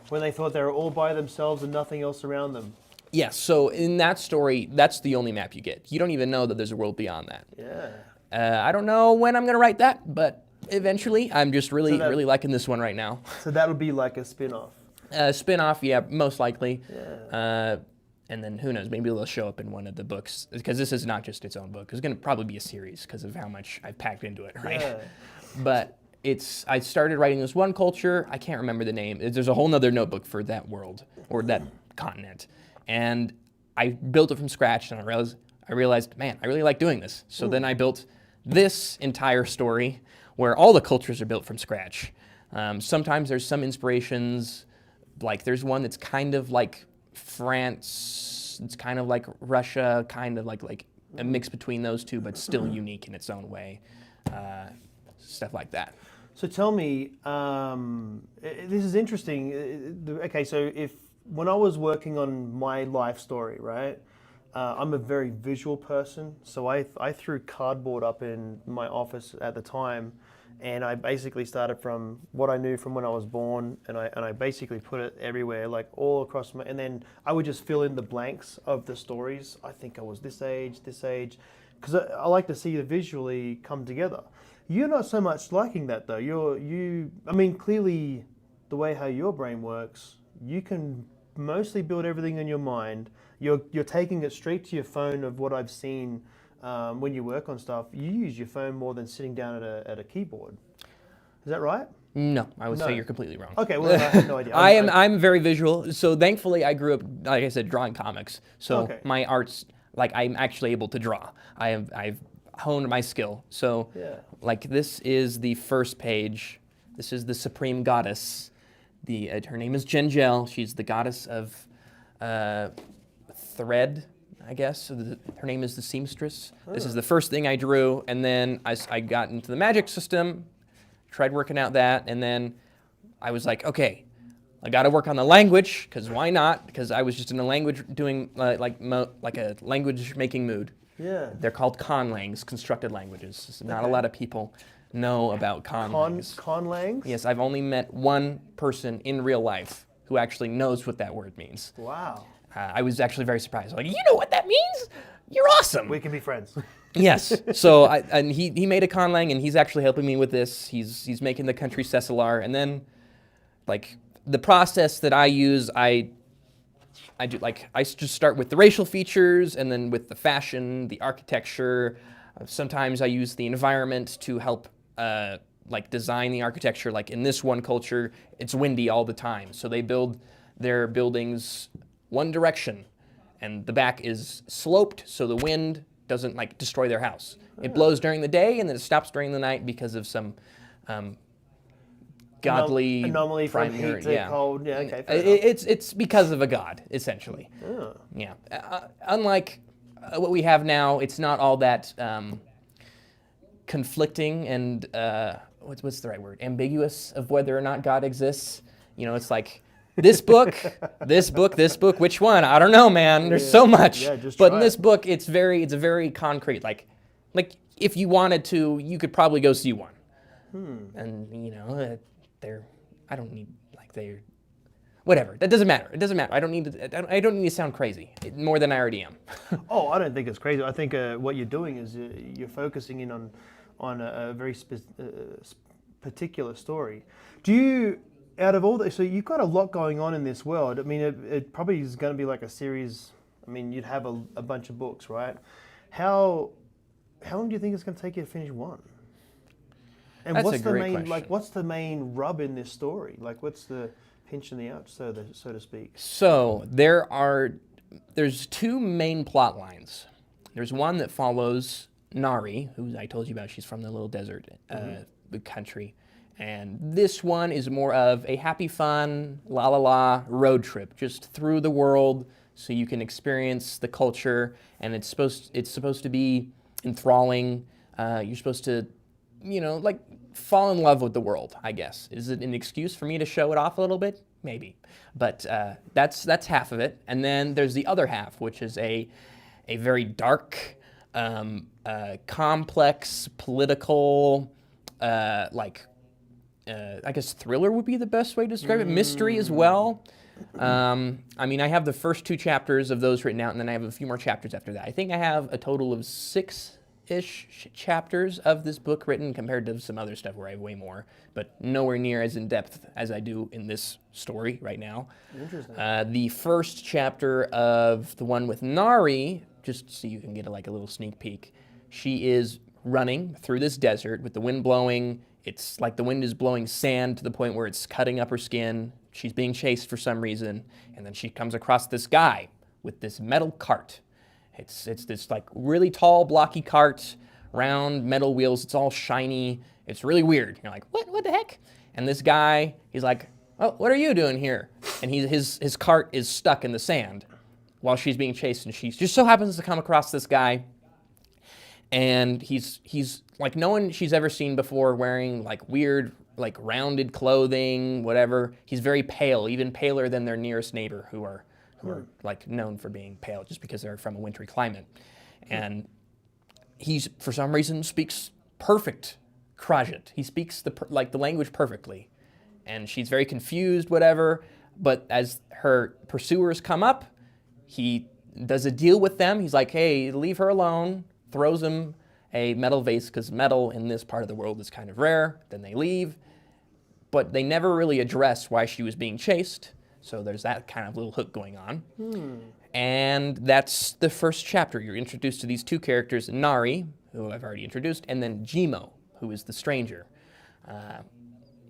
When they thought they were all by themselves and nothing else around them. Yes, so in that story, that's the only map you get. You don't even know that there's a world beyond that. Yeah. I don't know when I'm going to write that, but eventually. I'm just really liking this one right now. So that would be like a spin-off? Spin-off, yeah, most likely. Yeah. and then who knows, maybe they'll show up in one of the books, because this is not just its own book. It's going to probably be a series because of how much I've packed into it, right? Yeah. But I started writing this one culture. I can't remember the name. There's a whole nother notebook for that world or that continent, and I built it from scratch, and I realized, man, I really like doing this. So then I built this entire story where all the cultures are built from scratch. Sometimes there's some inspirations, like there's one that's kind of like France, it's kind of like Russia, kind of like a mix between those two, but still unique in its own way. Stuff like that. So tell me, this is interesting. Okay, so when I was working on my life story, right? I'm a very visual person, so I threw cardboard up in my office at the time, and I basically started from what I knew from when I was born, and I basically put it everywhere, like all across and then I would just fill in the blanks of the stories. I think I was this age, because I like to see it visually come together. You're not so much liking that though. I mean, clearly, the way how your brain works, you can mostly build everything in your mind. You're taking it straight to your phone. Of what I've seen when you work on stuff, you use your phone more than sitting down at a keyboard. Is that right? No, I would say you're completely wrong. Okay, well, I have no idea. I'm very visual. So thankfully, I grew up, like I said, drawing comics. So Okay. my art's like I'm actually able to draw. I've honed my skill. So like this is the first page. This is the supreme goddess. Her name is Jengel. She's the goddess of thread, I guess. So her name is the seamstress. This is the first thing I drew, and then I got into the magic system, tried working out that, and then I was like, okay, I got to work on the language, because why not? Because I was just in a language doing like a language making mood. Yeah. They're called conlangs, constructed languages. Not a lot of people know about conlangs. Conlangs? Yes, I've only met one person in real life who actually knows what that word means. Wow. I was actually very surprised. Like, you know what that means? You're awesome. We can be friends. Yes. So he made a conlang, and he's actually helping me with this. He's making the country Cecilar, and then like the process that I use, I do like I just start with the racial features, and then with the fashion, the architecture. Sometimes I use the environment to help like design the architecture. Like in this one culture, it's windy all the time, so they build their buildings one direction, and the back is sloped so the wind doesn't like destroy their house. It blows during the day, and then it stops during the night because of some godly anomaly from primary, heat to cold. Yeah, okay. Fair It's because of a god, essentially. enough. Yeah. Unlike what we have now, it's not all that conflicting and what's the right word? Ambiguous of whether or not God exists. You know, it's like this book, this book. Which one? I don't know, man. There's so much. Yeah, just but try in this it. book, it's a very concrete. Like if you wanted to, you could probably go see one. And you know, I don't need like they're. Whatever. That doesn't matter. It doesn't matter. I don't need to sound crazy more than I already am. Oh, I don't think it's crazy. I think what you're doing is you're focusing in on a very particular story. Do you, out of all the, so you've got a lot going on in this world. I mean, it probably is going to be like a series. I mean, you'd have a bunch of books, right? How long do you think it's going to take you to finish one? And That's what's a the great main question. like? What's the main rub in this story? Like, what's the pinch in the ouch, so to speak? So there's two main plot lines. There's one that follows Nari, who I told you about. She's from the little desert the country. And this one is more of a happy, fun, la road trip, just through the world, so you can experience the culture. And it's supposed to be enthralling. You're supposed to, like fall in love with the world, I guess. Is it an excuse for me to show it off a little bit? Maybe. But that's half of it. And then there's the other half, which is a very dark, complex, political, I guess thriller would be the best way to describe it. Mystery as well. I mean, I have the first 2 chapters of those written out, and then I have a few more chapters after that. I think I have a total of 6 5-ish chapters of this book written compared to some other stuff where I have way more, but nowhere near as in depth as I do in this story right now. Interesting. The first chapter of the one with Nari, just so you can get a little sneak peek, she is running through this desert with the wind blowing. It's like the wind is blowing sand to the point where it's cutting up her skin. She's being chased for some reason, and then she comes across this guy with this metal cart. It's this like really tall, blocky cart, round metal wheels. It's all shiny. It's really weird. You're like, what the heck? And this guy, he's like, oh, what are you doing here? And his cart is stuck in the sand while she's being chased, and she just so happens to come across this guy. And he's like no one she's ever seen before, wearing like weird, like rounded clothing, whatever. He's very pale, even paler than their nearest neighbor, who are like known for being pale just because they're from a wintry climate. And he's, for some reason, speaks perfect Krajit. He speaks the language perfectly. And she's very confused, whatever. But as her pursuers come up, he does a deal with them. He's like, hey, leave her alone. Throws them a metal vase, because metal in this part of the world is kind of rare. Then they leave. But they never really address why she was being chased. So there's that kind of little hook going on. And that's the first chapter. You're introduced to these two characters, Nari, who I've already introduced, and then Jimo, who is the stranger.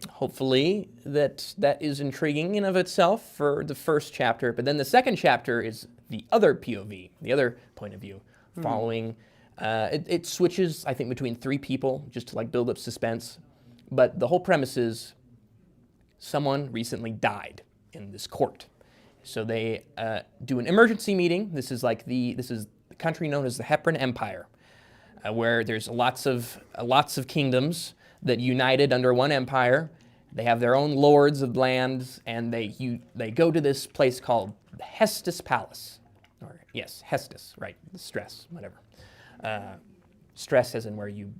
Hopefully that is intriguing in of itself for the first chapter. But then the second chapter is the other POV, the other point of view, following. It switches, I think, between three people just to like build up suspense. But the whole premise is someone recently died in this court. So they do an emergency meeting. This is the country known as the Heparin Empire, where there's lots of kingdoms that united under one empire. They have their own lords of lands, and they go to this place called Hestus Palace. Or yes, Hestus, right? The stress, whatever. Stress as in where you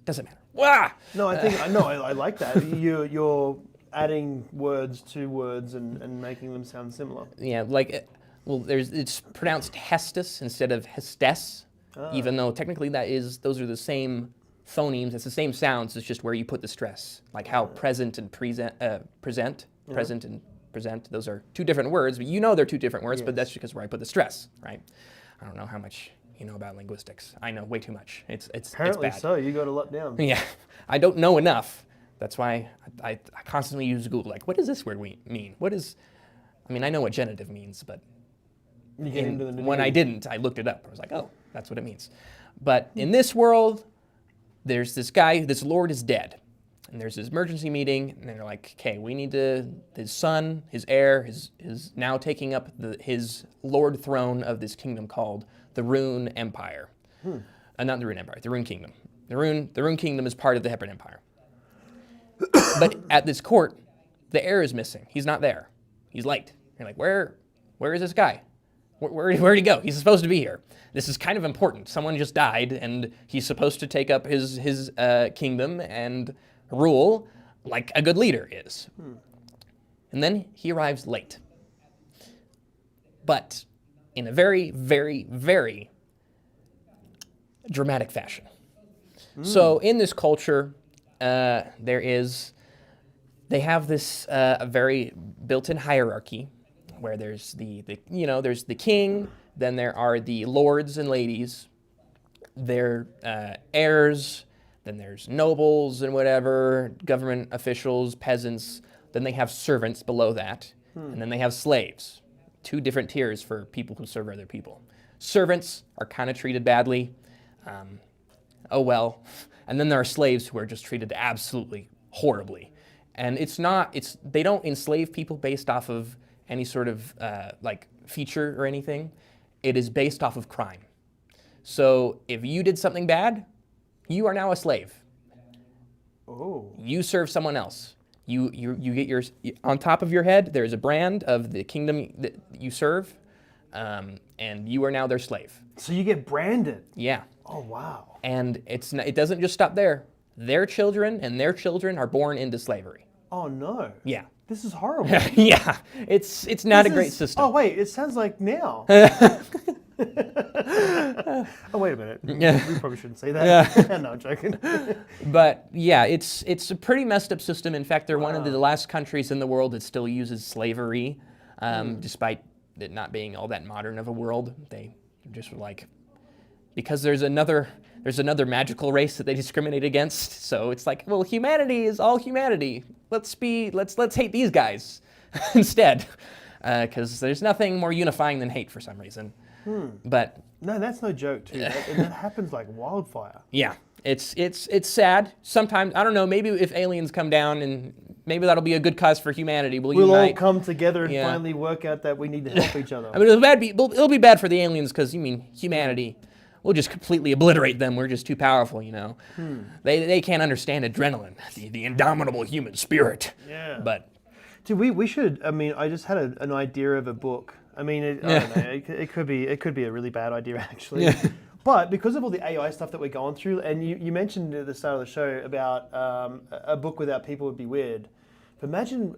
doesn't matter. Wah! No, I like that. You're adding words to words and making them sound similar. Yeah, it's pronounced Hestus instead of Hestes, even though technically those are the same phonemes. It's the same sounds. It's just where you put the stress, like how present and present, present and present. Those are two different words. But they're two different words. Yes. But that's because where I put the stress, right? I don't know how much you know about linguistics. I know way too much. It's apparently bad. So. You got a lot down. Yeah, I don't know enough. That's why I constantly use Google. Like, what does this word mean? I know what genitive means, but when I didn't, I looked it up. I was like, oh, that's what it means. But in this world, there's this guy, this lord is dead. And there's this emergency meeting, and they're like, okay, we need his son, his heir, is now taking up his lord throne of this kingdom called the Rune Empire. Not the Rune Empire, the Rune Kingdom. The Rune Kingdom is part of the Heparin Empire. But at this court, the heir is missing. He's not there. He's late. You're like, where is this guy? Where'd he go? He's supposed to be here. This is kind of important. Someone just died, and he's supposed to take up his kingdom and rule like a good leader is. And then he arrives late. But in a very, very, very dramatic fashion. So in this culture, they have this very built-in hierarchy where there's there's the king, then there are the lords and ladies, their heirs, then there's nobles and whatever, government officials, peasants, then they have servants below that, and then they have slaves. Two different tiers for people who serve other people. Servants are kind of treated badly. Oh well. And then there are slaves who are just treated absolutely horribly. And they don't enslave people based off of any sort of feature or anything. It is based off of crime. So if you did something bad, you are now a slave. Oh. You serve someone else. You get yours on top of your head. There's a brand of the kingdom that you serve, and you are now their slave. So you get branded. Yeah. Oh wow. And it doesn't just stop there. Their children and their children are born into slavery. Oh no. Yeah. This is horrible. Yeah. It's not a great system. Oh wait, it sounds like now. Oh, wait a minute. Yeah. We probably shouldn't say that. No, I'm joking. But yeah, it's a pretty messed up system. In fact, they're one of the last countries in the world that still uses slavery, despite it not being all that modern of a world. They just were like, because there's another magical race that they discriminate against. So it's like, well, humanity is all humanity. Let's hate these guys instead, because there's nothing more unifying than hate for some reason. But no, that's no joke too. And that happens like wildfire. yeah, it's sad. Sometimes, I don't know, maybe if aliens come down, and maybe that'll be a good cause for humanity. We'll all unite. come together and finally work out that we need to help each other. I mean, it'll be bad for the aliens because, humanity, we'll just completely obliterate them. We're just too powerful, They can't understand adrenaline, the indomitable human spirit. Yeah. But dude, we should. I mean, I just had an idea of a book. I mean, I don't know. It could be a really bad idea actually. Yeah. But because of all the AI stuff that we're going through, and you mentioned at the start of the show about a book without people would be weird. But imagine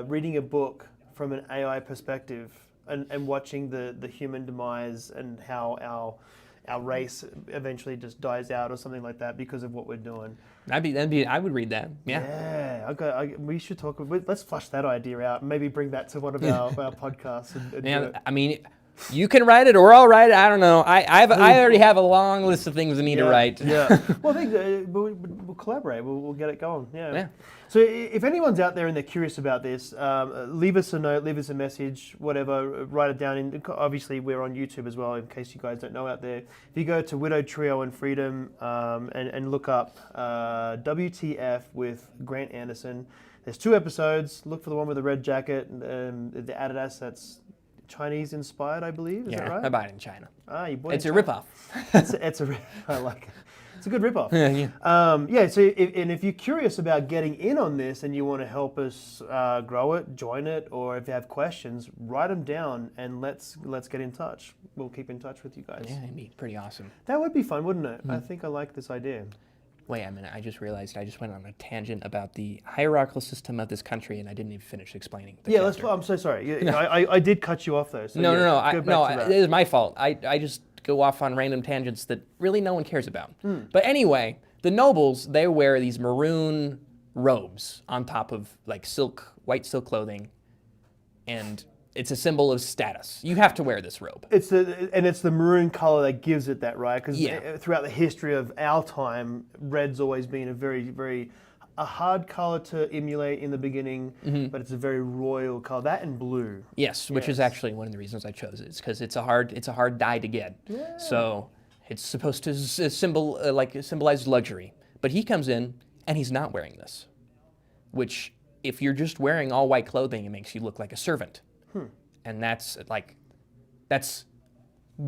reading a book from an AI perspective and watching the human demise and how our race eventually just dies out or something like that because of what we're doing. I would read that. Yeah. Yeah. We should talk. Let's flush that idea out and maybe bring that to one of our podcasts. And do it. I mean, you can write it or I'll write it. I don't know. I already have a long list of things I need to write. Yeah. Well, I think we'll collaborate. We'll get it going. Yeah. So if anyone's out there and they're curious about this, leave us a note, leave us a message, whatever. Write it down. Obviously, we're on YouTube as well. In case you guys don't know out there, if you go to Widow Trio and Freedom and look up WTF with Grant Anderson, there's 2 episodes. Look for the one with the red jacket, the Adidas. That's Chinese inspired, I believe. Is that right? I buy it in China. You bought it It's in a China? ripoff. It's a I like it. It's a good ripoff. Yeah. So if you're curious about getting in on this and you want to help us grow it, join it, or if you have questions, write them down and let's get in touch. We'll keep in touch with you guys. Yeah, it'd be pretty awesome. That would be fun, wouldn't it? I think I like this idea. Wait a minute, I just realized I just went on a tangent about the hierarchical system of this country and I didn't even finish explaining the chapter. I'm so sorry. I did cut you off though. So No, go back to that. it is my fault. I just go off on random tangents that really no one cares about. But anyway, the nobles, they wear these maroon robes on top of like white silk clothing, and it's a symbol of status. You have to wear this robe. It's the maroon color that gives it that, right? Because Yeah. throughout the history of our time, red's always been a very, very a hard color to emulate in the beginning, but it's a very royal color. That and blue. Yes, which is actually one of the reasons I chose it. It's because it's a hard dye to get. Yeah. So it's supposed to symbolize luxury. But he comes in and he's not wearing this, which if you're just wearing all white clothing, it makes you look like a servant. And that's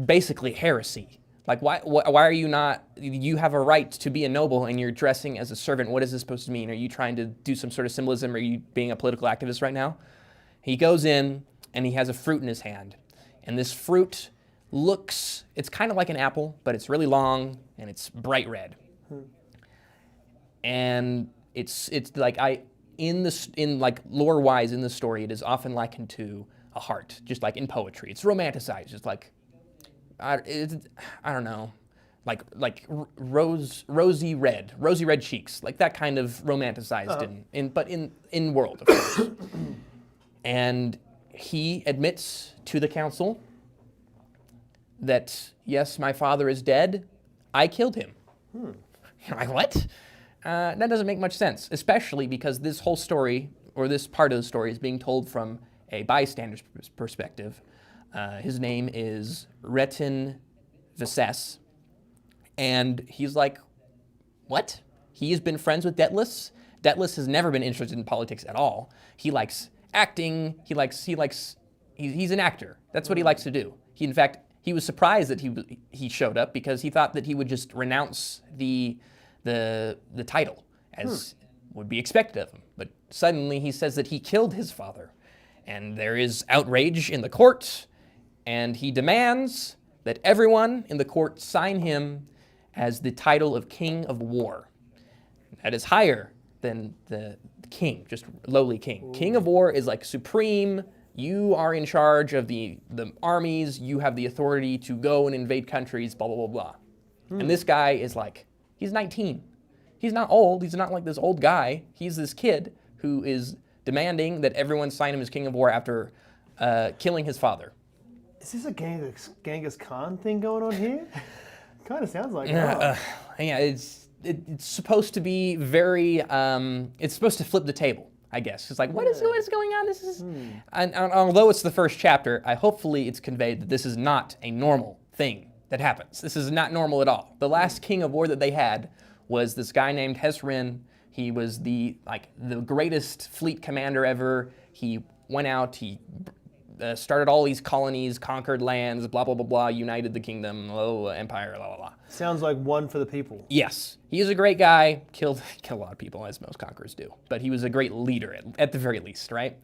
basically heresy. Like, why are you not, you have a right to be a noble and you're dressing as a servant. What is this supposed to mean? Are you trying to do some sort of symbolism? Are you being a political activist right now? He goes in and he has a fruit in his hand. And this fruit it's kind of like an apple, but it's really long and it's bright red. And it's like lore-wise in the story, it is often likened to a heart, just like in poetry. It's romanticized, just like, I don't know, like rosy red cheeks, like that kind of romanticized but in world, of course. And he admits to the council that, yes, my father is dead. I killed him. You're like, what? That doesn't make much sense, especially because this whole story, or this part of the story, is being told from a bystander's perspective. His name is Retin Visses, and he's like, what? He has been friends with Detless. Detless has never been interested in politics at all. He likes acting. He's an actor. That's what he likes to do. In fact, he was surprised that he showed up because he thought that he would just renounce the title as would be expected of him. But suddenly he says that he killed his father. And there is outrage in the court, and he demands that everyone in the court sign him as the title of King of War. That is higher than the king, just lowly king. King of War is like supreme, You are in charge of the armies. You have the authority to go and invade countries, blah, blah, blah, blah. And this guy is like, he's 19. He's not old. He's not like this old guy. He's this kid who is demanding that everyone sign him as King of War after killing his father. Is this a Genghis Khan thing going on here? Kind of sounds like it. Yeah, it's supposed to be very, it's supposed to flip the table, I guess. It's like, what is going on? This is, and although it's the first chapter, hopefully it's conveyed that this is not a normal thing that happens. This is not normal at all. The last King of War that they had was this guy named Hezrin. He was the greatest fleet commander ever. He went out, he started all these colonies, conquered lands, blah, blah, blah, blah, united the kingdom, empire, blah, blah, blah. Sounds like one for the people. Yes. He was a great guy, killed a lot of people, as most conquerors do. But he was a great leader, at the very least, right?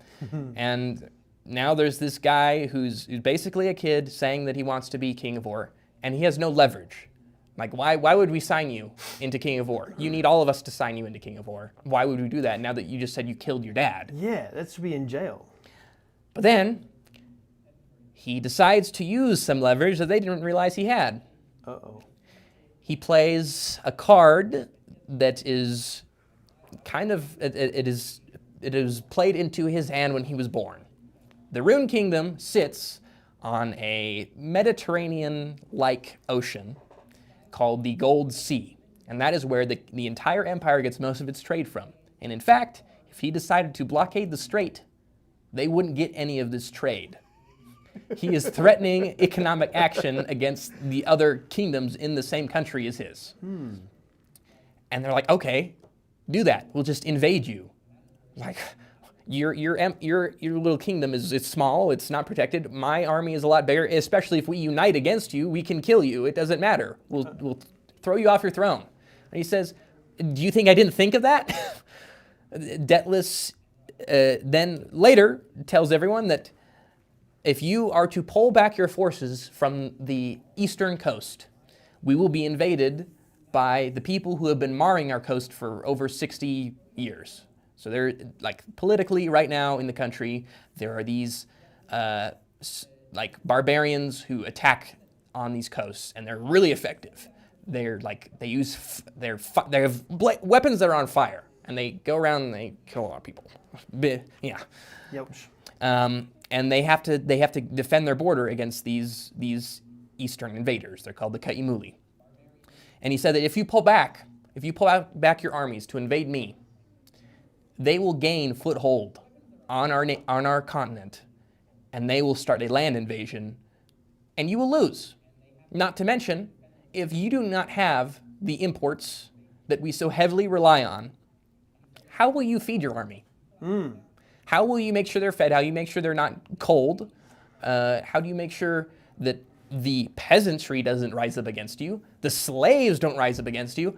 And now there's this guy who's basically a kid saying that he wants to be King of War, and he has no leverage. Like, why would we sign you into King of War? You need all of us to sign you into King of War. Why would we do that now that you just said you killed your dad? Yeah, that should be in jail. But then he decides to use some leverage that they didn't realize he had. Uh-oh. He plays a card that is kind of, it is played into his hand when he was born. The Rune Kingdom sits on a Mediterranean-like ocean called the Gold Sea. And that is where the entire empire gets most of its trade from. And in fact, if he decided to blockade the strait, they wouldn't get any of this trade. He is threatening economic action against the other kingdoms in the same country as his. And they're like, okay, do that. We'll just invade you. Like, your little kingdom it's small, it's not protected. My army is a lot bigger, especially if we unite against you, we can kill you. It doesn't matter. We'll throw you off your throne. And he says, do you think I didn't think of that? Daedalus then later tells everyone that if you are to pull back your forces from the eastern coast, we will be invaded by the people who have been marring our coast for over 60 years. So they're, like, politically right now in the country, there are these like barbarians who attack on these coasts, and they're really effective. They're like, they have weapons that are on fire, and they go around and they kill a lot of people. Yeah. Yep. And they have to defend their border against these eastern invaders. They're called the Kaimuli. And he said that if you pull back your armies to invade me, they will gain foothold on our continent, and they will start a land invasion, and you will lose. Not to mention, if you do not have the imports that we so heavily rely on, how will you feed your army? How will you make sure they're fed? How do you make sure they're not cold? How do you make sure that the peasantry doesn't rise up against you? The slaves don't rise up against you?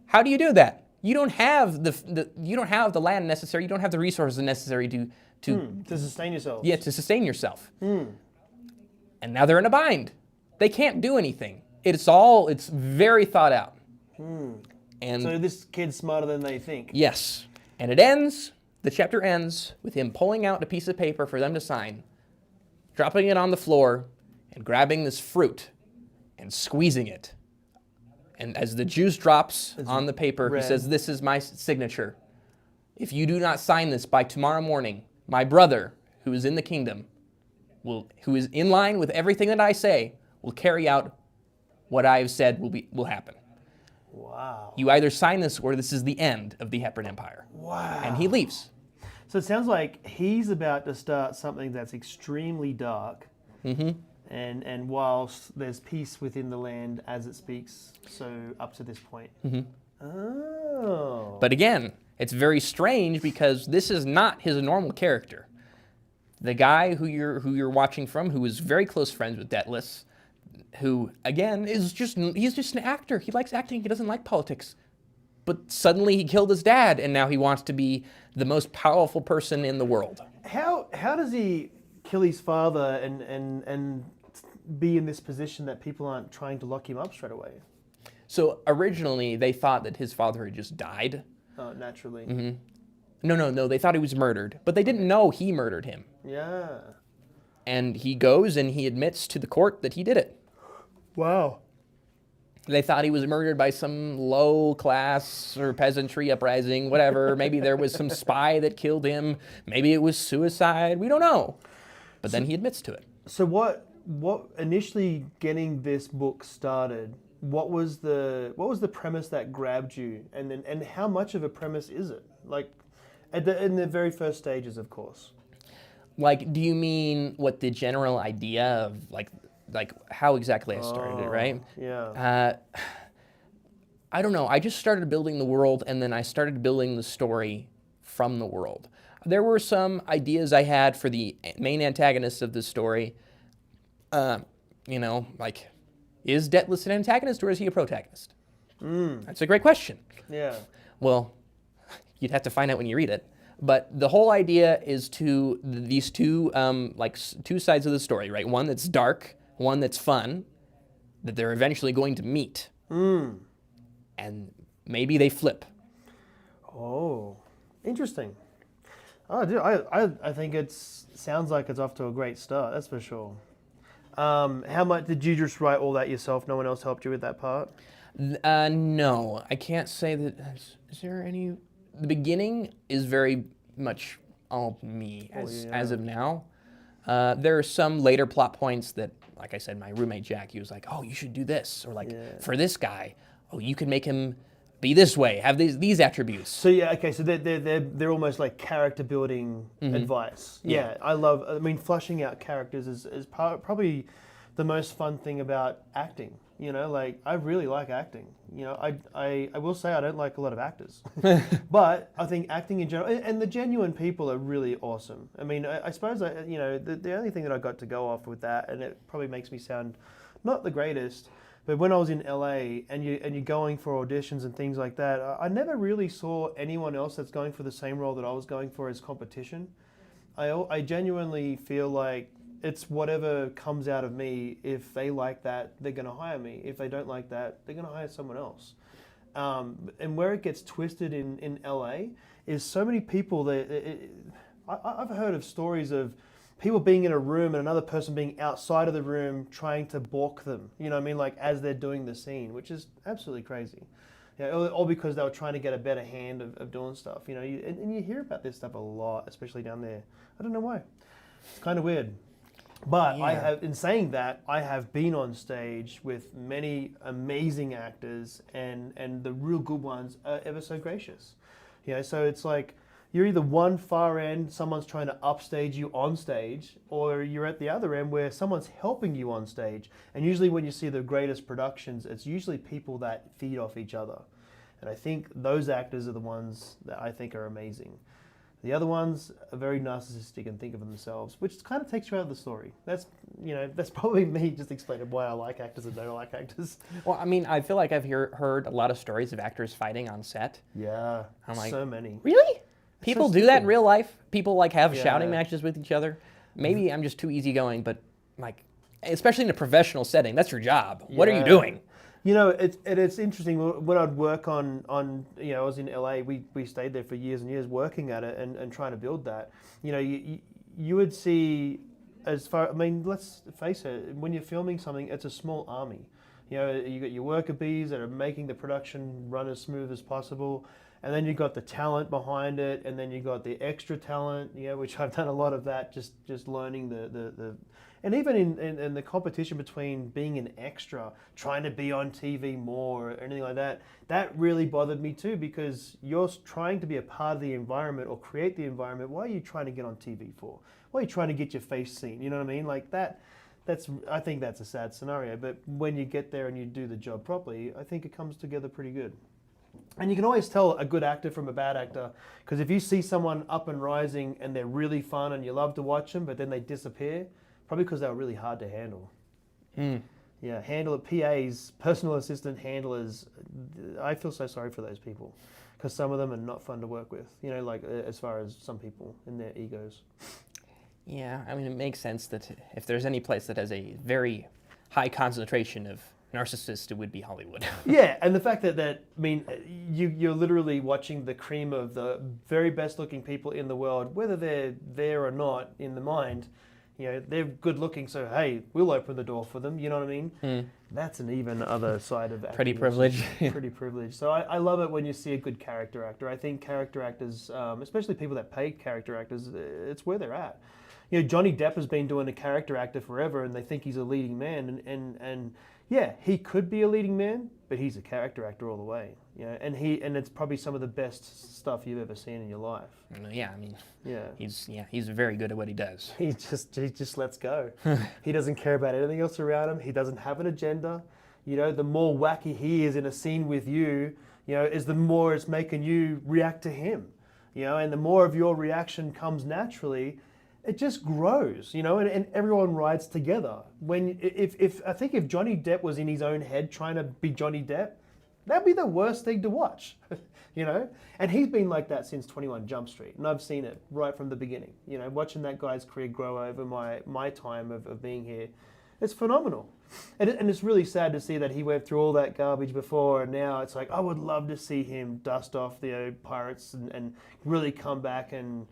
How do you do that? You don't have the land necessary. You don't have the resources necessary to sustain yourself. Yeah, to sustain yourself. And now they're in a bind. They can't do anything. It's very thought out. And so this kid's smarter than they think. Yes. And the chapter ends with him pulling out a piece of paper for them to sign, dropping it on the floor, and grabbing this fruit and squeezing it. And as the juice drops on the paper, he says, "This is my signature. If you do not sign this by tomorrow morning, my brother, who is in the kingdom, who is in line with everything that I say, will carry out what I have said will happen." Wow. You either sign this or this is the end of the Heparin Empire. Wow. And he leaves. So it sounds like he's about to start something that's extremely dark. And whilst there's peace within the land as it speaks, so up to this point. Oh. But again, it's very strange because this is not his normal character. The guy who you're watching from, who is very close friends with Daedalus, who again he's just an actor. He likes acting. He doesn't like politics. But suddenly he killed his dad, and now he wants to be the most powerful person in the world. How does he kill his father and be in this position that people aren't trying to lock him up straight away? So originally they thought that his father had just died. Oh, naturally. No. They thought he was murdered, but they didn't know he murdered him. Yeah. And he goes and he admits to the court that he did it. Wow. They thought he was murdered by some low class or peasantry uprising, whatever. Maybe there was some spy that killed him. Maybe it was suicide. We don't know. But then he admits to it. So what initially getting this book started, what was the premise that grabbed you? And how much of a premise is it? Like in the very first stages, of course. Like, do you mean what the general idea of like how exactly I started it, right? Yeah. I don't know. I just started building the world, and then I started building the story from the world. There were some ideas I had for the main antagonist of the story. Like, is Deathless an antagonist or is he a protagonist? That's a great question. Yeah. Well, you'd have to find out when you read it. But the whole idea is these two two sides of the story, right? One that's dark, one that's fun, that they're eventually going to meet. And maybe they flip. Oh, interesting. Oh, dude, I think sounds like it's off to a great start. That's for sure. How much did you just write all that yourself? No one else helped you with that part? No, I can't say that. Is there any? The beginning is very much all me as of now. There are some later plot points that, like I said, my roommate Jack, he was like, "Oh, you should do this," or like, "For this guy, oh, you can make him be this way, have these attributes." So yeah, okay, so they're almost like character building advice. Yeah, I mean, flushing out characters is probably the most fun thing about acting. You know, like I really like acting. You know, I will say I don't like a lot of actors, but I think acting in general and the genuine people are really awesome. I mean, I suppose the only thing that I got to go off with that, and it probably makes me sound not the greatest, but when I was in LA and you're going for auditions and things like that, I never really saw anyone else that's going for the same role that I was going for as competition. I genuinely feel like it's whatever comes out of me. If they like that, they're going to hire me. If they don't like that, they're going to hire someone else. And where it gets twisted in LA is so many people that I've heard of stories of people being in a room and another person being outside of the room trying to balk them. You know what I mean? Like as they're doing the scene, which is absolutely crazy. Yeah, all because they were trying to get a better hand of doing stuff. You know, and you hear about this stuff a lot, especially down there. I don't know why. It's kind of weird. But Yeah. in saying that, I have been on stage with many amazing actors, and the real good ones are ever so gracious. You know, so it's like you're either one far end, someone's trying to upstage you on stage, or you're at the other end where someone's helping you on stage. And usually when you see the greatest productions, it's usually people that feed off each other. And I think those actors are the ones that I think are amazing. The other ones are very narcissistic and think of themselves, which kind of takes you out of the story. That's probably me just explaining why I like actors and don't like actors. Well, I mean, I feel like I've heard a lot of stories of actors fighting on set. Yeah, I'm like, so many. Really? People do that in stupid. real life? People like have Yeah. shouting matches with each other? Maybe I'm just too easygoing, but like, especially in a professional setting, that's your job. What are you Yeah. doing? You know, it's interesting when I'd work on I was in LA. We stayed there for years and years working at it and trying to build that. You know, you would see let's face it, when you're filming something, it's a small army. You know, you got your worker bees that are making the production run as smooth as possible, and then you got the talent behind it, and then you got the extra talent. Which I've done a lot of that, just learning the and even in the competition between being an extra, trying to be on TV more or anything like that, that really bothered me too, because you're trying to be a part of the environment or create the environment. Why are you trying to get on TV for? Why are you trying to get your face seen? You know what I mean? Like that. I think that's a sad scenario. But when you get there and you do the job properly, I think it comes together pretty good. And you can always tell a good actor from a bad actor, because if you see someone up and rising and they're really fun and you love to watch them, but then they disappear, probably because they were really hard to handle. Yeah, PAs, personal assistant handlers. I feel so sorry for those people, because some of them are not fun to work with. You know, like as far as some people in their egos. Yeah, I mean, it makes sense that if there's any place that has a very high concentration of narcissist, it would be Hollywood. Yeah, and the fact that I mean, you're literally watching the cream of the very best looking people in the world, whether they're there or not in the mind. You know, they're good looking, so hey, we'll open the door for them. You know what I mean? That's an even other side of acting. Pretty privileged. Pretty privileged. So I love it when you see a good character actor. I think character actors, especially people that pay character actors, it's where they're at. You know, Johnny Depp has been doing a character actor forever, and they think he's a leading man, and yeah, he could be a leading man, but he's a character actor all the way. You know, and it's probably some of the best stuff you've ever seen in your life. Yeah, I mean, Yeah. he's very good at what he does. He just lets go. He doesn't care about anything else around him. He doesn't have an agenda. You know, the more wacky he is in a scene with you, you know, is the more it's making you react to him. You know, and the more of your reaction comes naturally, it just grows, you know, and everyone rides together. If I think if Johnny Depp was in his own head trying to be Johnny Depp, that'd be the worst thing to watch, you know? And he's been like that since 21 Jump Street, and I've seen it right from the beginning. You know, watching that guy's career grow over my time of being here, it's phenomenal. And it's really sad to see that he went through all that garbage before, and now it's like, I would love to see him dust off the Pirates and really come back and...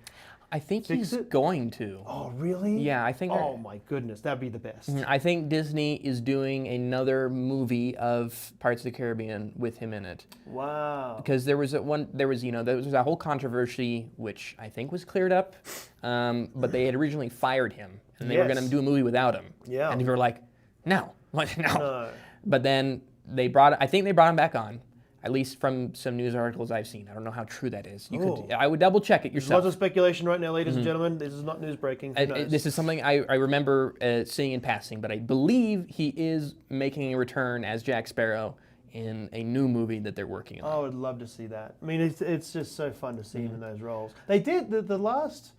I think he's going to. Oh, really? Yeah, I think... Oh, my goodness. That'd be the best. I think Disney is doing another movie of Pirates of the Caribbean with him in it. Wow. Because there was that whole controversy, which I think was cleared up, but they had originally fired him, and they were going to do a movie without him. Yeah. And they were like, no. No. But then I think they brought him back on. At least from some news articles I've seen. I don't know how true that is. I would double check it yourself. There's lots of speculation right now, ladies and gentlemen. This is not news breaking. This is something I remember seeing in passing, but I believe he is making a return as Jack Sparrow in a new movie that they're working on. I would love to see that. I mean, it's just so fun to see him in those roles. They did the last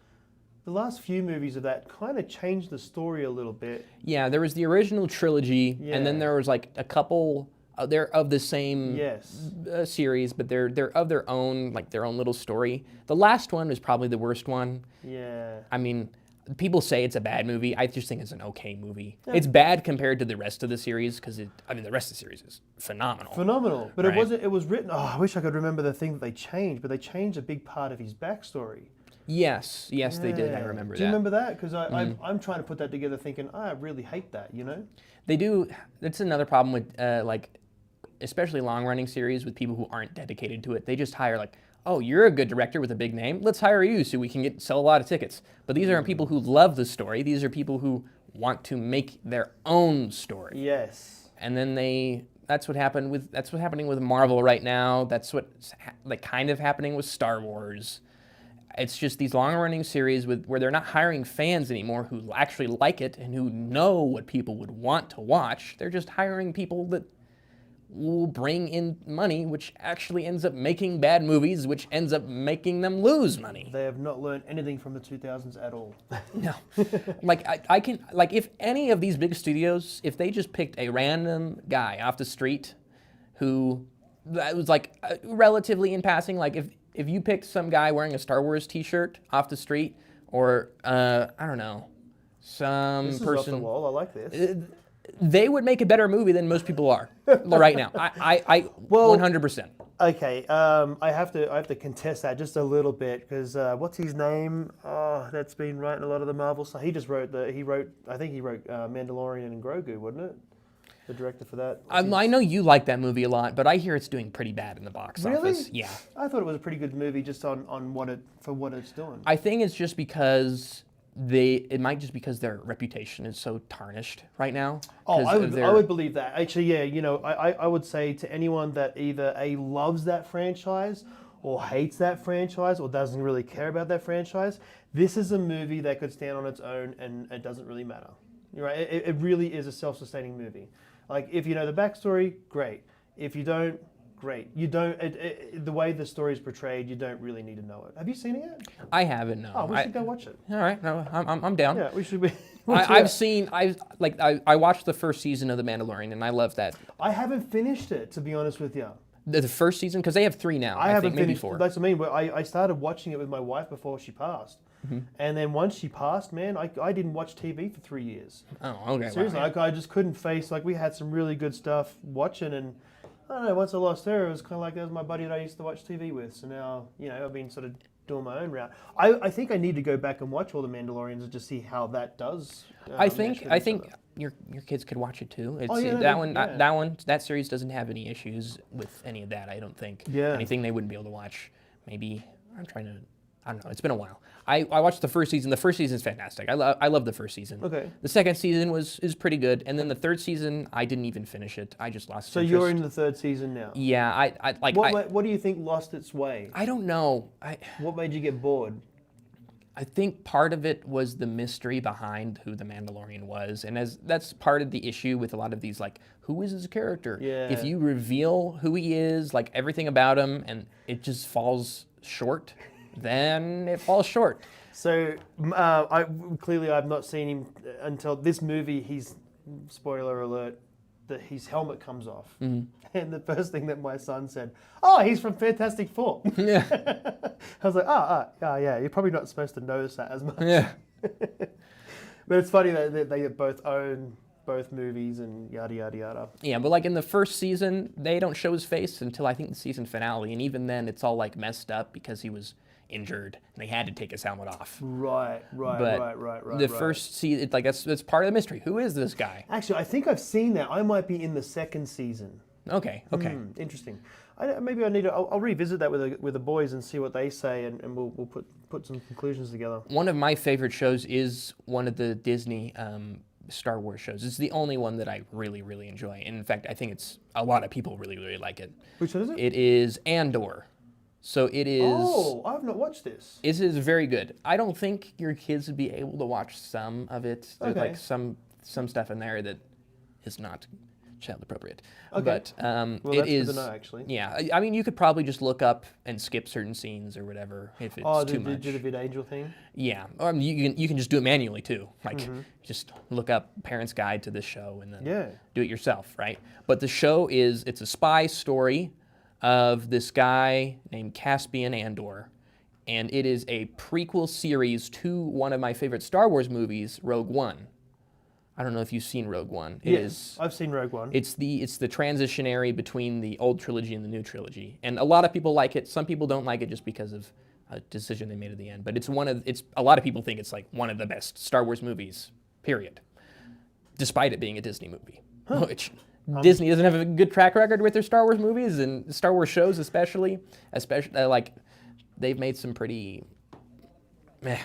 few movies of that kind of changed the story a little bit. Yeah, there was the original trilogy, and then there was like a couple. They're of the same series, but they're of their own little story. The last one is probably the worst one. Yeah. I mean, people say it's a bad movie. I just think it's an okay movie. Yeah. It's bad compared to the rest of the series because the rest of the series is phenomenal. Phenomenal, but right? It was written. Oh, I wish I could remember the thing that they changed, but they changed a big part of his backstory. Yes, they did. I remember that. Do you remember that? Because I'm trying to put that together, thinking I really hate that. You know. They do. That's another problem with especially long-running series with people who aren't dedicated to it. They just hire oh, you're a good director with a big name. Let's hire you so we can sell a lot of tickets. But these aren't people who love the story. These are people who want to make their own story. Yes. And then that's what's happening with Marvel right now. That's what's kind of happening with Star Wars. It's just these long-running series where they're not hiring fans anymore who actually like it and who know what people would want to watch. They're just hiring people that will bring in money, which actually ends up making bad movies, which ends up making them lose money. They have not learned anything from the 2000s at all. No. If any of these big studios, if they just picked a random guy off the street who was relatively in passing, if you picked some guy wearing a Star Wars t-shirt off the street, or I don't know, some this person... This is off the wall, I like this. They would make a better movie than most people are right now. I 100%. Okay, I have to contest that just a little bit because what's his name? Oh, that's been writing a lot of the Marvel stuff. I think he wrote Mandalorian and Grogu, wasn't it? The director for that. I know you like that movie a lot, but I hear it's doing pretty bad in the box office. Yeah. I thought it was a pretty good movie just on what it's doing. I think it's just because because their reputation is so tarnished right now. Oh, I would believe that. Actually, yeah, you know, I would say to anyone that either loves that franchise or hates that franchise or doesn't really care about that franchise, this is a movie that could stand on its own and it doesn't really matter. You're right. It really is a self-sustaining movie. Like, if you know the backstory, great. If you don't, great. You don't. The way the story is portrayed, you don't really need to know it. Have you seen it yet? I haven't. No. Oh, we should go watch it. All right. No, I'm down. Yeah, we should be. I watched the first season of The Mandalorian and I loved that. I haven't finished it, to be honest with you. The first season, because they have 3 now. I haven't think, maybe finished. 4. That's what I mean. But I started watching it with my wife before she passed. And then once she passed, man, I didn't watch TV for 3 years. Oh, okay. Seriously, Wow. I just couldn't face, like, we had some really good stuff watching, and I don't know, once I lost her, it was kind of like that was my buddy that I used to watch TV with. So now, I've been sort of doing my own route. I think I need to go back and watch all the Mandalorians and just see how that does. I mesh think with I each think other. your kids could watch it too. It's Oh, yeah, that series doesn't have any issues with any of that. I don't think. Yeah. Anything they wouldn't be able to watch. Maybe I don't know. It's been a while. I watched the first season. The first season is fantastic. I love the first season. Okay. The second season is pretty good, and then the third season I didn't even finish it. I just lost. So interest. you're in the third season now. Yeah, I like. What do you think lost its way? I don't know. What made you get bored? I think part of it was the mystery behind who the Mandalorian was, and that's part of the issue with a lot of these, like, who is his character? Yeah. If you reveal who he is, like everything about him, and it just falls short, then it falls short. So I've not seen him until this movie. He's, spoiler alert, that his helmet comes off, and the first thing that my son said, "Oh, he's from Fantastic Four." Yeah. I was like, yeah. You're probably not supposed to notice that as much. Yeah. But it's funny that they both own both movies and yada yada yada. Yeah, but like in the first season, they don't show his face until I think the season finale, and even then, it's all like messed up because he was injured and they had to take his helmet off. Right. The first season, like that's part of the mystery. Who is this guy? Actually, I think I've seen that. I might be in the second season. Okay. Interesting. Maybe I need to. I'll revisit that with the boys and see what they say, and we'll put some conclusions together. One of my favorite shows is one of the Disney Star Wars shows. It's the only one that I really, really enjoy. And in fact, I think a lot of people really, really like it. Which one is it? It is Andor. So it is. Oh, I've not watched this. It is very good. I don't think your kids would be able to watch some of it. There's Okay. like some stuff in there that is not child appropriate. Okay. But Well, it that's is. good to know, actually. Yeah, I mean, you could probably just look up and skip certain scenes or whatever if it's too much. Do the Vid Angel thing? Yeah, you can just do it manually too. Like Mm-hmm. just look up Parent's Guide to this show and then Yeah. do it yourself, right? But the show it's a spy story of this guy named Caspian Andor, and it is a prequel series to one of my favorite Star Wars movies, Rogue One. I don't know if you've seen Rogue One. Yes, I've seen Rogue One. It's the transitionary between the old trilogy and the new trilogy, and a lot of people like it. Some people don't like it just because of a decision they made at the end. But it's a lot of people think it's like one of the best Star Wars movies, period. Despite it being a Disney movie, which Disney doesn't have a good track record with their Star Wars movies and Star Wars shows, especially like they've made some pretty meh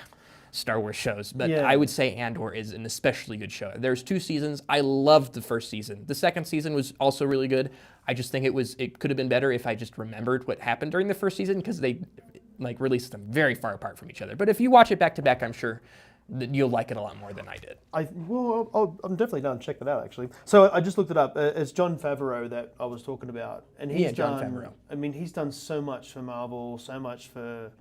Star Wars shows, but Yeah. I would say Andor is an especially good show. There's 2 seasons. I loved the first season. The second season was also really good. I just think it could have been better if I just remembered what happened during the first season because they like released them very far apart from each other. But if you watch it back to back, I'm sure that you'll like it a lot more than I did. I'm definitely down to check that out, actually. So I just looked it up. It's Jon Favreau that I was talking about, and he's Jon done. Favreau. I mean, he's done so much for Marvel, so much for.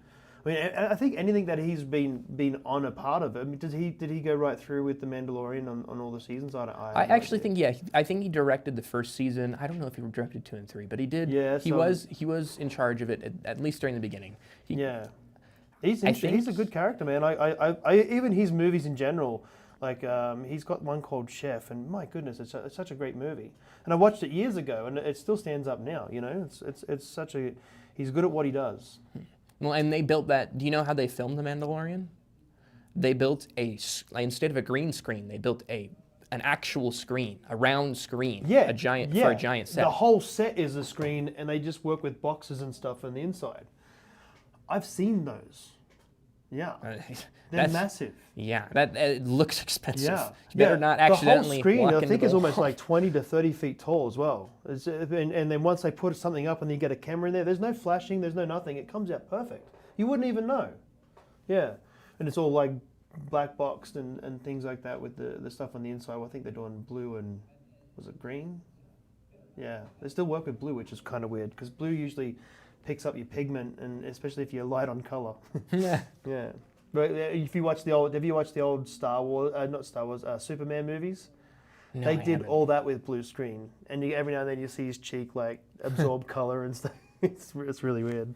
I mean, I think anything that he's been on a part of. I mean, did he go right through with the Mandalorian on all the seasons? I actually think I think he directed the first season. I don't know if he directed 2 and 3, but he did. Yeah, he was in charge of it at least during the beginning. Yeah. He's a good character, man. I even his movies in general, like he's got one called Chef, and my goodness, it's such a great movie. And I watched it years ago, and it still stands up now. You know, it's such a he's good at what he does. Well, and they built that. Do you know how they filmed The Mandalorian? They built instead of a green screen, they built an actual screen, a round screen, for a giant set. The whole set is a screen, and they just work with boxes and stuff on the inside. I've seen those. Yeah, they're massive. Yeah, it looks expensive. Yeah, You better not accidentally the whole screen, walk I into think, the is almost wall. like 20 to 30 feet tall as well. And then once they put something up and you get a camera in there's no flashing, there's no nothing. It comes out perfect. You wouldn't even know. Yeah, and it's all like black boxed and things like that with the stuff on the inside. Well, I think they're doing blue and was it green? Yeah, they still work with blue, which is kind of weird because blue usually picks up your pigment, and especially if you're light on color. Yeah. Yeah. But if you watch have you watched the old Superman movies? No, They I did haven't. all that with blue screen, and every now and then you see his cheek like absorb color and stuff. it's really weird.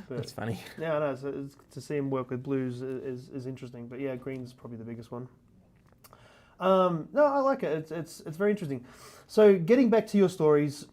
But, That's funny. yeah, I know. So to see him work with blues is interesting. But yeah, green's probably the biggest one. No, I like it. It's very interesting. So getting back to your stories,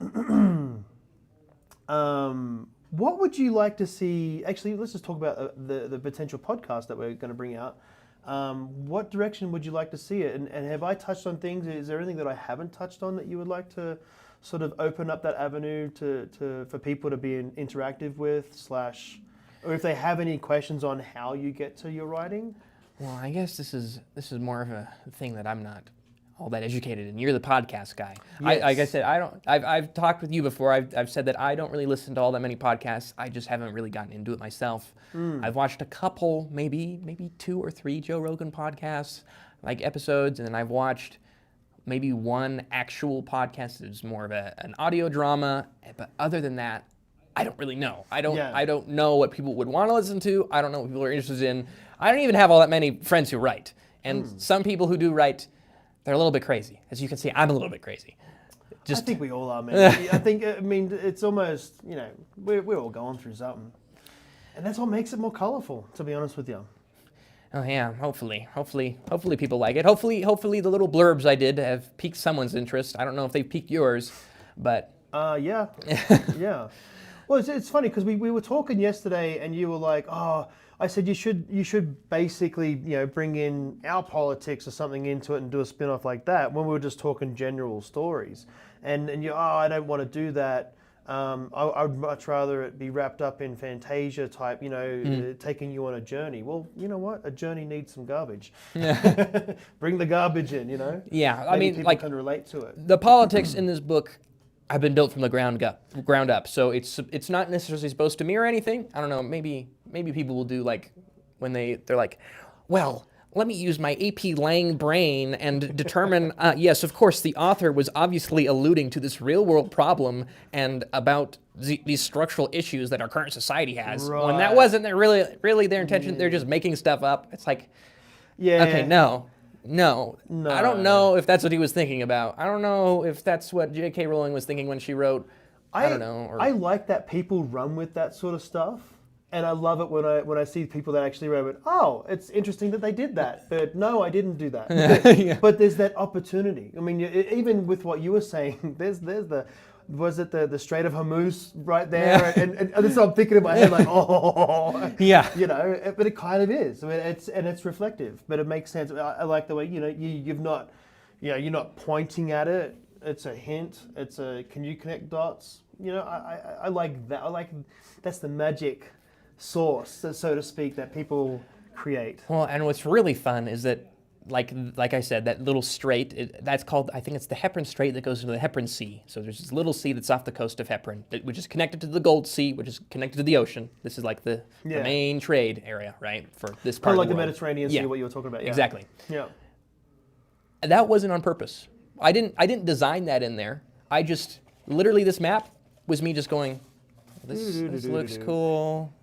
what would you like to see? Actually, let's just talk about the potential podcast that we're going to bring out. What direction would you like to see it? And have I touched on things? Is there anything that I haven't touched on that you would like to sort of open up that avenue for people to be interactive with, or if they have any questions on how you get to your writing? Well, I guess this is more of a thing that I'm not all that educated in. You're the podcast guy. Yes. Like I said, I've talked with you before. I've said that I don't really listen to all that many podcasts. I just haven't really gotten into it myself. I've watched a couple, maybe 2 or 3 Joe Rogan podcasts, like episodes, and then I've watched maybe one actual podcast that was more of an audio drama. But other than that, I don't really know. I don't know what people would want to listen to. I don't know what people are interested in. I don't even have all that many friends who write. And some people who do write, they're a little bit crazy. As you can see, I'm a little bit crazy. I think we all are, man. I mean, it's almost, we're all going through something. And that's what makes it more colorful, to be honest with you. Oh yeah, hopefully people like it. Hopefully the little blurbs I did have piqued someone's interest. I don't know if they've piqued yours, but... Yeah. Yeah. Well, it's funny because we were talking yesterday and you were like, oh, I said you should basically, bring in our politics or something into it and do a spin-off like that when we were just talking general stories. And you, I don't want to do that. I'd much rather it be wrapped up in Fantasia type, taking you on a journey. Well, you know what? A journey needs some garbage. Bring the garbage in, Yeah, I mean, people can relate to it. The politics in this book have been built from the ground up. So it's not necessarily supposed to mirror anything. I don't know. Maybe people will do like when they're like, well, let me use my AP Lang brain and determine, yes, of course, the author was obviously alluding to this real-world problem and about these structural issues that our current society has. Right. When that wasn't really their intention. They're just making stuff up. It's like, okay, no. I don't know if that's what he was thinking about. I don't know if that's what J.K. Rowling was thinking when she wrote, I don't know. I like that people run with that sort of stuff. And I love it when I see people that actually wrote it. Oh, it's interesting that they did that, but no, I didn't do that. Yeah. But there's that opportunity. I mean, even with what you were saying, there's the Strait of Hormuz right there, Yeah. and this is what I'm thinking in my head, like, oh, Yeah. But it kind of is. I mean, it's reflective, but it makes sense. I like the way you're not pointing at it. It's a hint. Can you connect dots? I like that. I like that's the magic source, so to speak, that people create. Well, and what's really fun is that, like I said, that little strait, that's called, I think it's the Hepburn Strait that goes into the Hepburn Sea. So there's this little sea that's off the coast of Hepburn, which is connected to the Gold Sea, which is connected to the ocean. This is like the main trade area, right, for this part Kind of of like the world. Mediterranean Sea, what you were talking about. Yeah. Exactly. Yeah. And that wasn't on purpose. I didn't design that in there. I just, literally this map was me just going, this looks cool.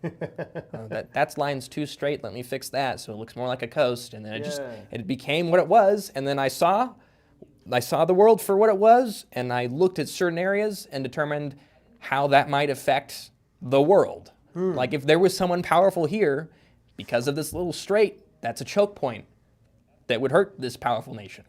That's line's too straight. Let me fix that so it looks more like a coast. And then it became what it was. And then I saw the world for what it was, and I looked at certain areas and determined how that might affect the world. Like if there was someone powerful here, because of this little strait, that's a choke point that would hurt this powerful nation.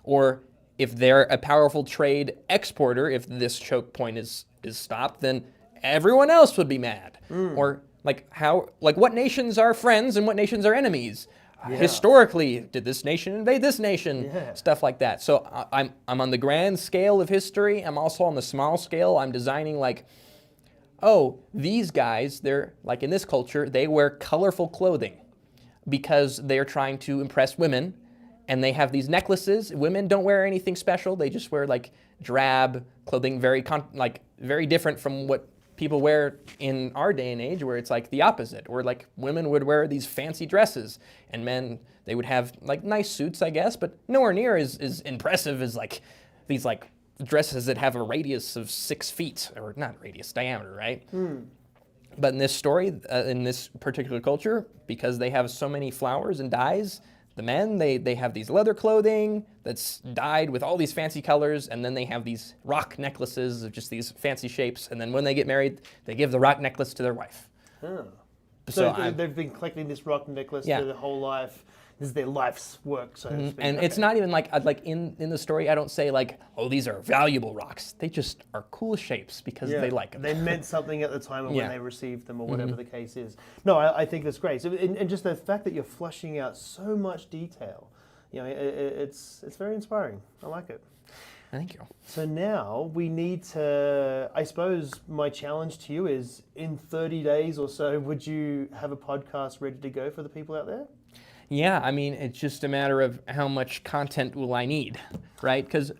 Or if they're a powerful trade exporter, if this choke point is stopped, then everyone else would be mad. Or what nations are friends and what nations are enemies? Historically, did this nation invade this nation? Stuff like that. So I'm on the grand scale of history. I'm also on the small scale. I'm designing these guys, they're like in this culture, they wear colorful clothing because they're trying to impress women. And they have these necklaces. Women don't wear anything special. They just wear like drab clothing, very different from what people wear in our day and age, where it's like the opposite. Or like women would wear these fancy dresses, and men, they would have like nice suits, I guess, but nowhere near as impressive as like these like dresses that have a radius of 6 feet, or not radius, diameter, right? But in this story, in this particular culture, because they have so many flowers and dyes, the men, they have these leather clothing that's dyed with all these fancy colors, and then they have these rock necklaces of just these fancy shapes, and then when they get married, they give the rock necklace to their wife. Oh. So they've been collecting this rock necklace Yeah. their whole life. This is their life's work, so to speak. And it's not even like in the story, I don't say like, oh, these are valuable rocks. They just are cool shapes because they like them. They meant something at the time of when Yeah. they received them or whatever the case is. No, I think that's great. So, and just the fact that you're fleshing out so much detail, it's very inspiring. I like it. Thank you. So now we need to, I suppose my challenge to you is in 30 days or so, would you have a podcast ready to go for the people out there? Yeah, I mean, it's just a matter of how much content will I need, right? Because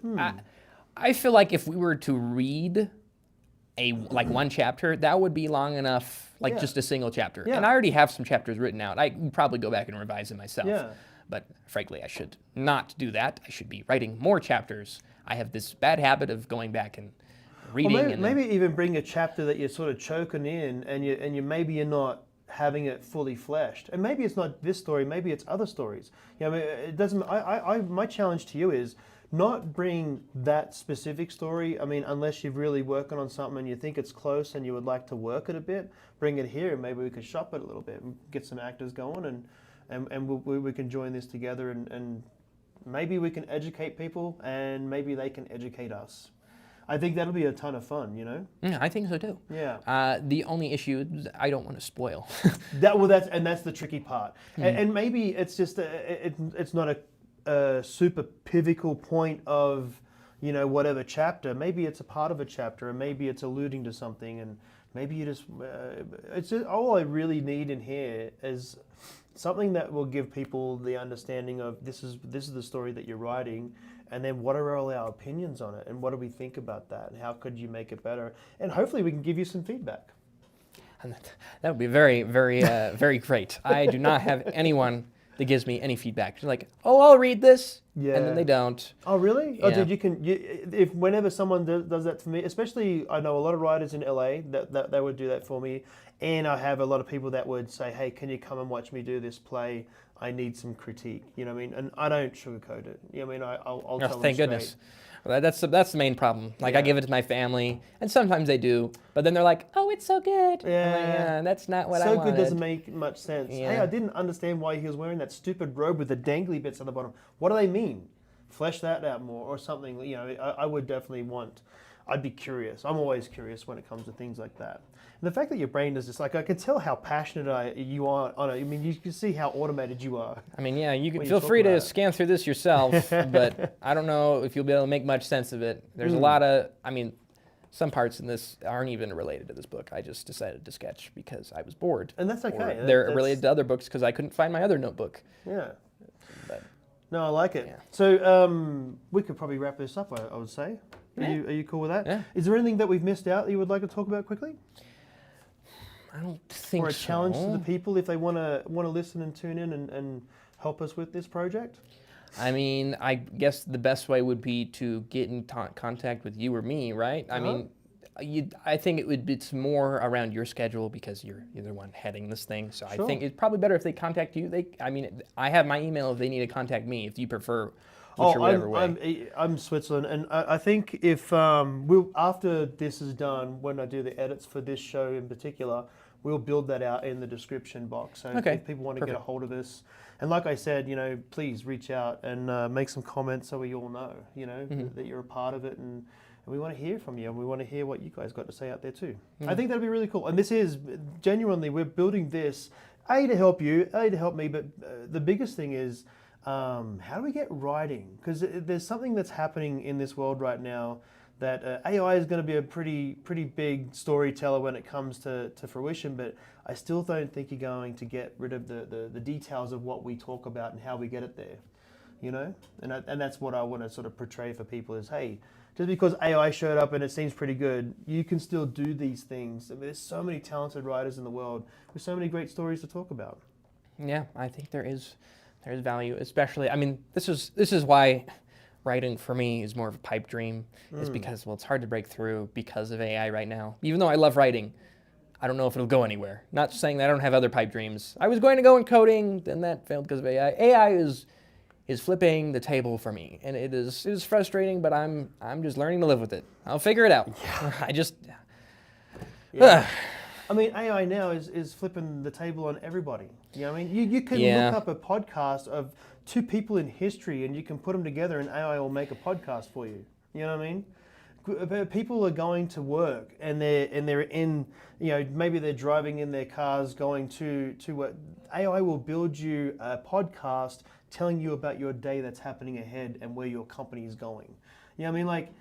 I feel like if we were to read one chapter, that would be long enough, just a single chapter. Yeah. And I already have some chapters written out. I can probably go back and revise them myself. Yeah. But frankly, I should not do that. I should be writing more chapters. I have this bad habit of going back and reading. Or maybe even bring a chapter that you're sort of choking in, and you're not having it fully fleshed. And maybe it's not this story, maybe it's other stories. It doesn't. My challenge to you is not bring that specific story. I mean, unless you're really working on something and you think it's close and you would like to work it a bit, bring it here and maybe we could shop it a little bit and get some actors going and we can join this together and maybe we can educate people and maybe they can educate us. I think that'll be a ton of fun, Yeah, I think so too. Yeah. The only issue is I don't want to spoil. That's the tricky part. And maybe it's just it's not a super pivotal point of whatever chapter. Maybe it's a part of a chapter, and maybe it's alluding to something, and maybe you just it's just, all I really need in here is something that will give people the understanding of this is the story that you're writing. And then what are all our opinions on it? And what do we think about that? And how could you make it better? And hopefully we can give you some feedback. And that would be very, very, very great. I do not have anyone that gives me any feedback. They're like, oh, I'll read this. Yeah. And then they don't. Oh, really? Yeah. Oh, dude, if whenever someone does that for me, especially I know a lot of writers in LA that they would do that for me. And I have a lot of people that would say, hey, can you come and watch me do this play? I need some critique, you know what I mean? And I don't sugarcoat it. You know what I mean? I'll tell them Thank straight. goodness. Well, that's the main problem. Like I Yeah. give it to my family, and sometimes they do, but then they're like, "Oh, it's so good." I'm like, Yeah. that's not what I So wanted. good doesn't make much sense. Yeah. Hey, I didn't understand why he was wearing that stupid robe with the dangly bits on the bottom. What do they mean? Flesh that out more or something. I would definitely I'd be curious. I'm always curious when it comes to things like that. And the fact that your brain is just like, I can tell how passionate you are on it. I mean, you can see how automated you are. I mean, yeah, you can when you feel talk free about to it. scan through this yourself, but I don't know if you'll be able to make much sense of it. There's a lot of, some parts in this aren't even related to this book. I just decided to sketch because I was bored. And that's okay. Or they're That's- related to other books because I couldn't find my other notebook. Yeah. But No, I like it. Yeah. So we could probably wrap this up, I would say. Yeah. Are you cool with that? Yeah. Is there anything that we've missed out that you would like to talk about quickly? I don't think Or a so. challenge to the people if they want to listen and tune in and help us with this project? I mean, I guess the best way would be to get in contact with you or me, right? I mean, I think it's more around your schedule because you're the one heading this thing. So Sure. I think it's probably better if they contact you. I have my email if they need to contact me. If you prefer, whichever way. I'm Switzerland, and I think if after this is done, when I do the edits for this show in particular, we'll build that out in the description box. So Okay, if people want to get a perfect. hold of us, and like I said, please reach out and make some comments so we all know, that you're a part of it, and we want to hear from you, and we want to hear what you guys got to say out there too. I think that'd be really cool. And this is genuinely, we're building this to help you, to help me, but the biggest thing is, how do we get writing? Because there's something that's happening in this world right now that AI is going to be a pretty big storyteller when it comes to fruition, but I still don't think you're going to get rid of the details of what we talk about and how we get it there, And that's what I want to sort of portray for people is, hey, just because AI showed up and it seems pretty good, you can still do these things. I mean, there's so many talented writers in the world with so many great stories to talk about. Yeah, I think there is value, especially. I mean, this is why writing for me is more of a pipe dream. Is because it's hard to break through because of AI right now. Even though I love writing, I don't know if it'll go anywhere. Not saying that I don't have other pipe dreams. I was going to go in coding, then that failed because of AI. AI is flipping the table for me, and it is frustrating, but I'm just learning to live with it. I'll figure it out. Yeah. I just. Yeah. I mean, AI now is flipping the table on everybody. You know what I mean? You can look up a podcast of two people in history, and you can put them together, and AI will make a podcast for you. You know what I mean? People are going to work, and they're in, you know, maybe they're driving in their cars going to work. AI will build you a podcast telling you about your day that's happening ahead and where your company is going. You know what I mean? Like,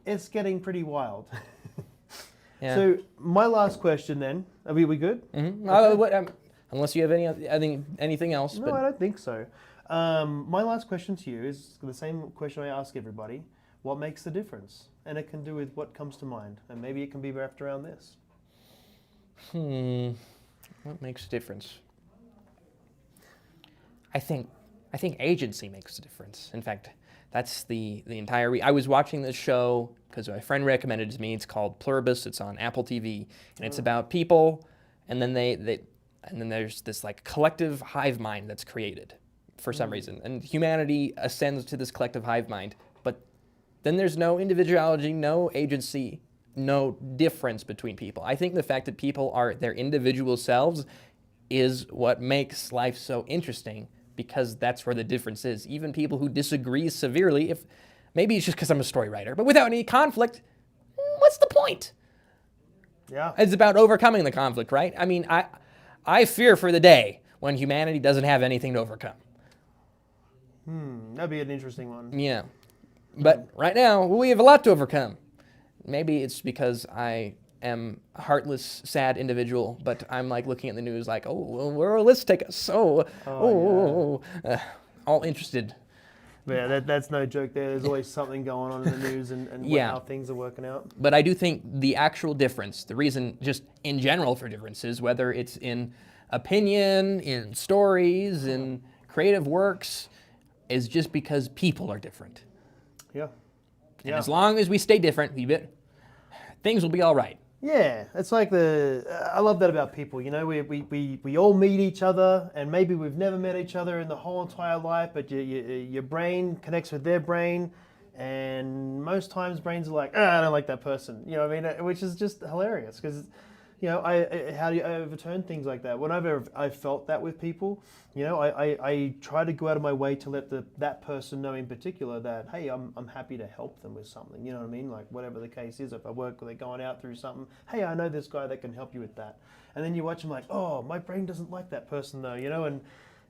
it's getting pretty wild. Yeah. So my last question then, are we good? Mm-hmm. Okay. Unless you have anything else. No, I don't think so. My last question to you is the same question I ask everybody. What makes the difference? And it can do with what comes to mind. And maybe it can be wrapped around this. What makes a difference? I think agency makes a difference. In fact, that's the entire I was watching this show because my friend recommended it to me. It's called Pluribus. It's on Apple TV, and it's about people, and then and then there's this like collective hive mind that's created for some reason, and humanity ascends to this collective hive mind. But then there's no individuality, no agency, no difference between people. I think the fact that people are their individual selves is what makes life so interesting, because that's where the difference is. Even people who disagree severely, if maybe it's just because I'm a story writer, but without any conflict, what's the point? Yeah. It's about overcoming the conflict, right? I mean, I fear for the day when humanity doesn't have anything to overcome. That'd be an interesting one. Yeah. But right now, we have a lot to overcome. Maybe it's because I am a heartless, sad individual, but I'm like looking at the news like, oh, well, where will this take us? All interested. Yeah, that's no joke there. There's always something going on in the news and how things are working out. But I do think the actual difference, the reason just in general for differences, whether it's in opinion, in stories, in creative works, is just because people are different. Yeah. And as long as we stay different, things will be all right. Yeah, it's like I love that about people. You know, we all meet each other, and maybe we've never met each other in the whole entire life, but your brain connects with their brain, and most times brains are like, I don't like that person. You know what I mean? Which is just hilarious because, you know, how do you overturn things like that? Whenever I've felt that with people, you know, I try to go out of my way to let that person know in particular that, hey, I'm happy to help them with something. You know what I mean? Like whatever the case is, if I work or they're going out through something, hey, I know this guy that can help you with that. And then you watch them like, oh, my brain doesn't like that person though, you know, and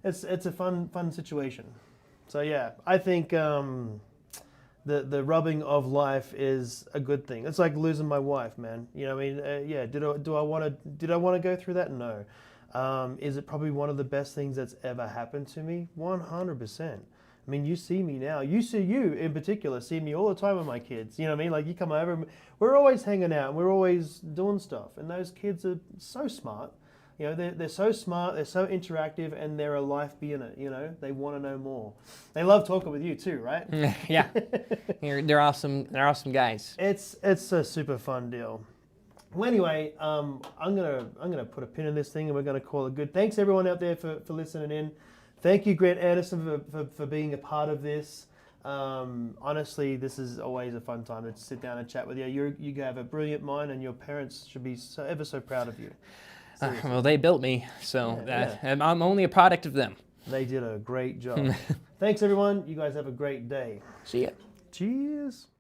it's a fun situation. So yeah, I think the rubbing of life is a good thing. It's like losing my wife, man. You know what I mean? Yeah. Did I want to go through that? No. Is it probably one of the best things that's ever happened to me? 100%. I mean, you see me now. You in particular see me all the time with my kids. You know what I mean? Like you come over, we're always hanging out, and we're always doing stuff. And those kids are so smart. You know, they're so smart, they're so interactive, and they're a life being it. You know, they want to know more. They love talking with you too, right? Yeah, they're awesome. They're awesome guys. It's a super fun deal. Well, anyway, I'm gonna put a pin in this thing, and we're gonna call it good. Thanks everyone out there for listening in. Thank you, Grant Anderson, for being a part of this. Honestly, this is always a fun time to sit down and chat with you. You have a brilliant mind, and your parents should be ever so proud of you. Well, they built me, so I'm only a product of them. They did a great job. Thanks, everyone. You guys have a great day. See ya. Cheers.